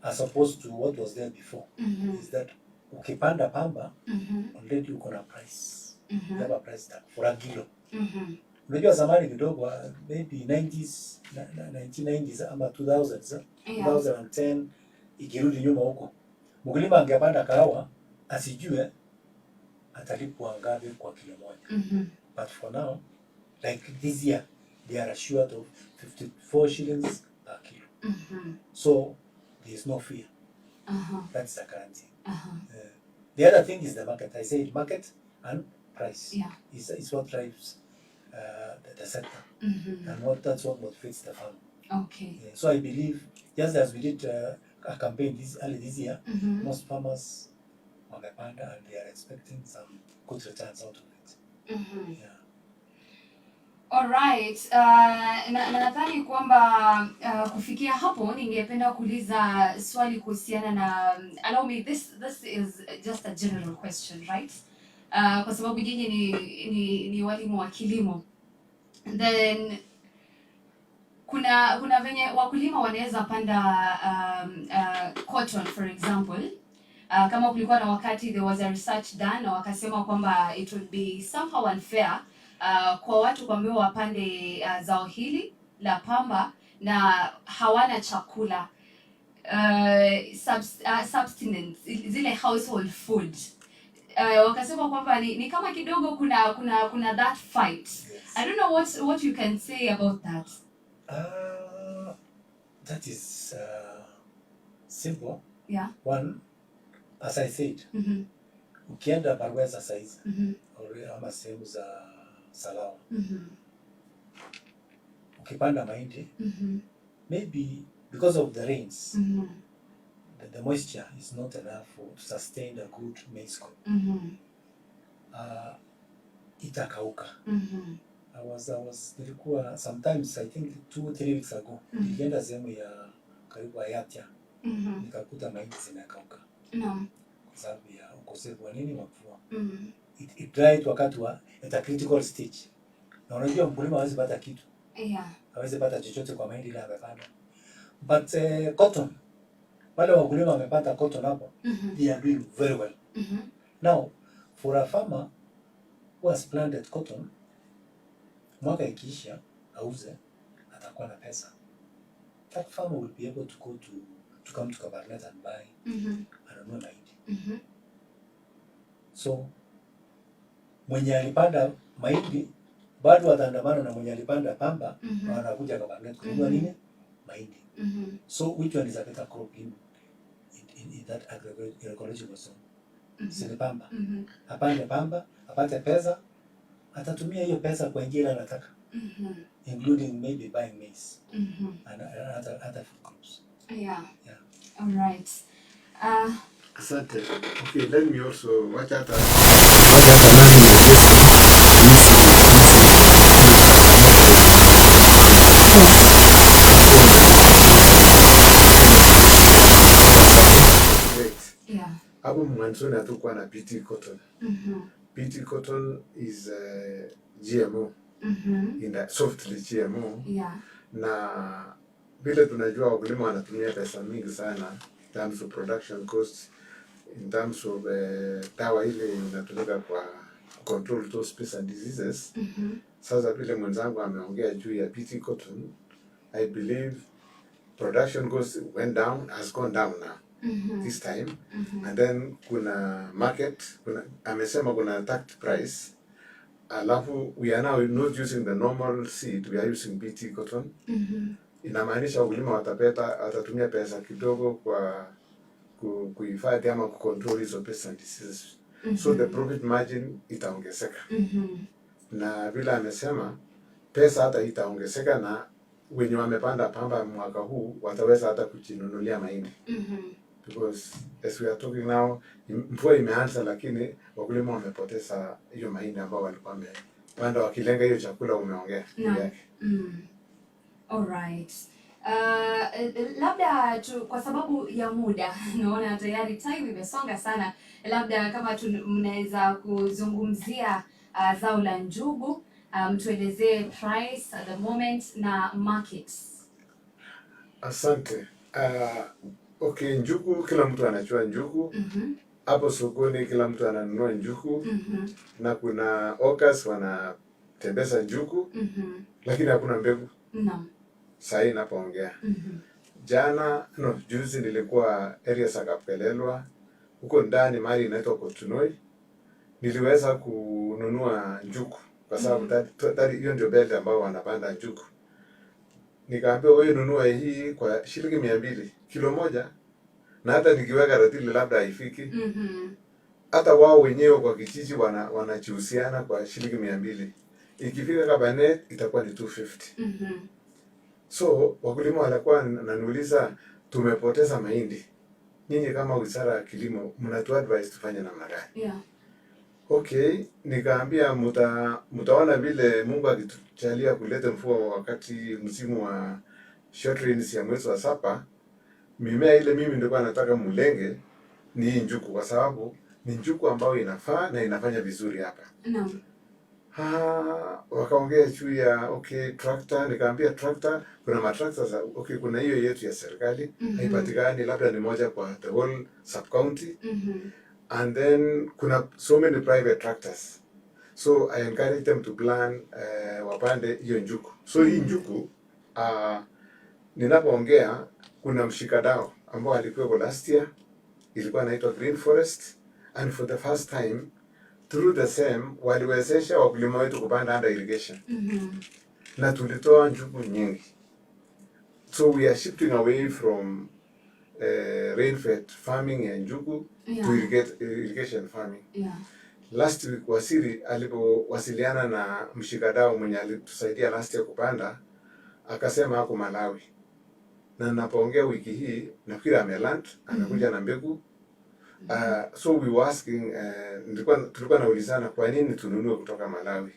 as opposed to what was there before, is that ukipanda pamba already uko na price. You have a price tag for a kilo. Unajua zamani kidogo, maybe 1990s ama 2000s, 2010 ikirudi nyuma huko, mkulima angepanda kahawa asijue atalipwa ngapi kwa kilo moja. But for now, like this year, they are assured of 54 shillings per kilo. So there is no fear. That's the guarantee. The other thing is the market. I said market and price is what drives the sector, and that's what motivates the farm. Okay. So I believe, just as we did a campaign early this year, most farmers wamepanda and they are expecting some good returns out of it. Yeah. All right. Nadhani kwamba kufikia hapo ningependa kuuliza swali kuhusiana na, allow me, this is just a general question, right? Kwa sababu nyinyi ni walimu wa kilimo. Then kuna venye wakulima wanaweza panda cotton for example. Kama kulikuwa na wakati there was a research done na wakasema kwamba it would be somehow unfair kwa watu kuambiwa wapande zao hili la pamba na hawana chakula, subsistence, zile household food, wakasema kwamba ni kama kidogo kuna that fight. Yes. I don't know what you can say about that. That is simple. Yeah. One, as I said, ukienda Barweza size ama sehemu za Salawa, ukipanda mahindi, maybe because of the rains, the moisture is not enough to sustain a good maize crop. Itakauka. Nilikuwa sometimes, I think 2 or 3 weeks ago, nilienda sehemu ya karibu Ayatia, nikakuta mahindi zinakauka. Kwa sababu ya ukosefu wa nini, mvua. It dried wakati wa at a critical stage. Na unajua mkulima hawezi pata kitu. Hawezi pata chochote kwa mahindi ile amepanda. But cotton, wale wakulima wamepanda cotton hapo, they are doing very well. Now, for a farmer who has planted cotton, mwaka ikiisha auze, atakuwa na pesa. That farmer will be able to go to come to Kabarnet and buy anunue mahindi. So mwenye alipanda mahindi bado ataandamana na mwenye alipanda pamba, na wanakuja Kabarnet kununua nini? Mahindi. So which one is a better crop in that agricultural zone? Sile pamba. Apande pamba, apate pesa, atatumia hiyo pesa kwa njia anataka. Including maybe buying maize and other food crops. Yeah. All right. Asante. Okay, let me also watch out. Yeah. Hapo mwanzoni hatukuwa na PT cotton. PT cotton is GMO. In the softly GMO. Yeah. Na vile tunajua wakulima wanatumia pesa mingi sana in terms of production costs, in terms of dawa ile inatumika kwa control those pests and diseases. Sasa vile mwenzangu ameongea juu ya PT cotton, I believe production costs has gone down now. This time. And then kuna market, amesema kuna tagged price. Alafu we are now not using the normal seed, we are using BT cotton. Inamaanisha wakulima watatumia pesa kidogo kwa kuhifadhi ama kucontrol hizo pests and diseases. So the profit margin itaongezeka. Na vile amesema pesa hata itaongezeka, na wenye wamepanda pamba mwaka huu wataweza hata kujinunulia mahindi. Because as we are talking now, mvua imeanza, lakini wakulima wamepoteza hiyo mahindi ambao walikuwa wamepanda wakilenga hiyo chakula umeongea. All right. Labda kwa sababu ya muda, naona tayari time imesonga sana, labda kama mnaweza kuzungumzia zao la njugu, mtuelezee price at the moment na markets. Asante. Okay, njugu kila mtu anajua njugu. Hapo sokoni kila mtu ananunua njugu. Na kuna hawkers wanatembeza njugu. Lakini hakuna mbegu. Sasa ninapoongea. Juzi nilikuwa area za Kapelelwa. Huko ndani mahali inaitwa Kotunoi. Niliweza kununua njugu kwa sababu hiyo ndio belt ambao wanapanda njugu. Nikaambia wewe nunua hii kwa shilingi 200 kilo moja, na hata nikiweka ratili labda haifiki. Hata wao wenyewe kwa kijiji wanachihusiana kwa shilingi 200. Ikifika Kabarnet itakuwa ni 250. So wakulima walikuwa wananiuliza tumepoteza mahindi. Nyinyi kama Wizara ya Kilimo mnatu advise tufanye namna gani? Okay, nikaambia mtaona vile Mungu akitujalia kuleta mvua wakati msimu wa short rains ya mwezi wa 7, mimea ile mimi nilikuwa nataka mulenge ni njugu, kwa sababu ni njugu ambayo inafaa na inafanya vizuri hapa. Wakaongea juu ya tractor. Nikaambia tractor, kuna matractors kuna hiyo yetu ya serikali haipatikani, labda ni moja kwa the whole subcounty. And then kuna so many private tractors. So I encourage them to plan wapande hiyo njugu. So hii njugu ninapoongea kuna mshikadau ambao alikuwa last year, ilikuwa inaitwa Green Forest, and for the first time through the same waliwezesha wakulima wetu kupanda under irrigation. Na tulitoa njugu nyingi. So we are shifting away from rain-fed farming and njugu to irrigation farming. Last week Wasiri alipowasiliana na mshikadau mwenye alitusaidia last year kupanda, akasema hako Malawi. Na napoongea wiki hii nafikiri ameland, amekuja na mbegu. So we were asking, tulikuwa naulizana kwa nini tununue kutoka Malawi.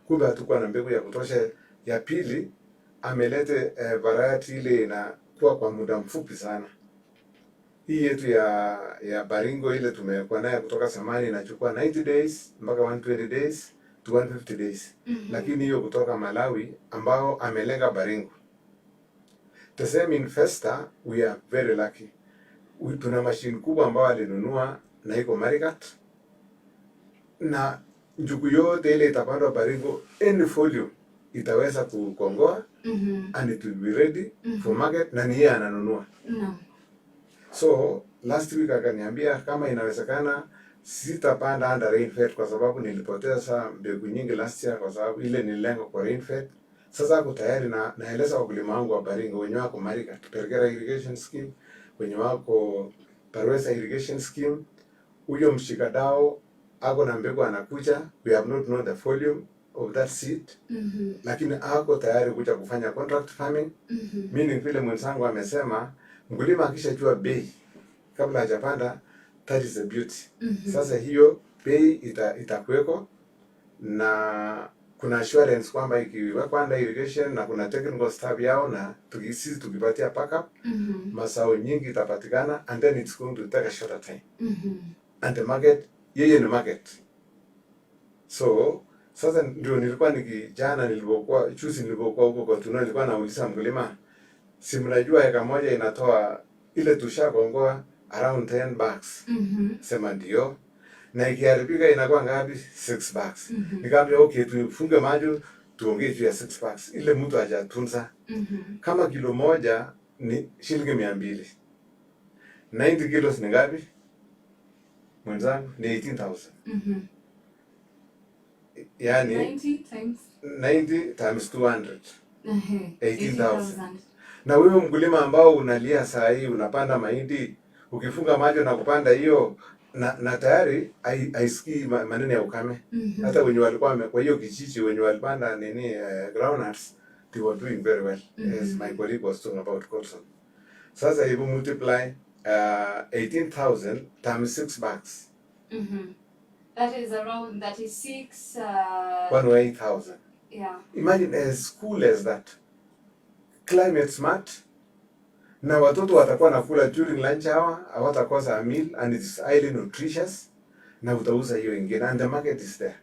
Kumbe hatukuwa na mbegu ya kutosha. Ya pili, amelete variety ile inakuwa kwa muda mfupi sana. Hii yetu ya Baringo ile tumekuwa nayo kutoka zamani inachukua 90 days mpaka 120 days to 150 days. Lakini hiyo kutoka Malawi ambao amelenga Baringo. The same investor, we are very lucky. Tuna machine kubwa ambao alinunua na iko Marigat. Na njugu yote ile itapandwa Baringo, any volume itaweza kukongoa and it will be ready for market, na ni yeye ananunua. So last week akaniambia kama inawezekana sitapanda under rain-fed kwa sababu nilipoteza mbegu nyingi last year kwa sababu ile nilengo kwa rain-fed. Sasa ako tayari naeleza wakulima wangu wa Baringo wenye wako Marigat Pergera irrigation scheme, wenye wako Parwesa irrigation scheme, huyo mshikadau ako na mbegu anakuja. We have not known the volume of that seed. Lakini ako tayari kuja kufanya contract farming. Meaning vile mwenzangu amesema, mkulima akishajua bei kabla hajapanda, that is the beauty. Sasa hiyo bei itakuweko, na kuna assurance kwamba ikiwekwa under irrigation na kuna technical staff yao, na sisi tukipatia backup, masao nyingi itapatikana, and then it's going to take a shorter time. And the market, yeye ni market. So sasa ndio nilikuwa nilipokuwa huko kwa Tuno, nilikuwa nauliza mkulima, si mnajua eka moja inatoa ile tushakongoa around 10 bags. Sema ndio. Na ikiharibika inakuwa ngapi? 6 bags. Nikamwambia okay, tufunge majo tuongee juu ya 6 bags. Ile mtu hajatunza. Kama kilo moja ni shilingi 200. 90 kilos ni ngapi? Mwenzangu ni 18,000. Yani 90 times 200. 18,000. Na wewe mkulima ambao unalia saa hii unapanda mahindi, ukifunga macho na kupanda hiyo na tayari haisikii maneno ya ukame. Hata wenye walikuwa kwa hiyo kijiji wenye walipanda nini groundnuts, they were doing very well. As my colleague was talking about cotton. Sasa if you multiply 18,000 times 6 bags. That is around 36 108,000. Yeah. Imagine as cool as that. Climate smart. Na watoto watakuwa nakula during lunch hour, hawatakosa a meal, and it is highly nutritious, na utauza hiyo ingine, and the market is there.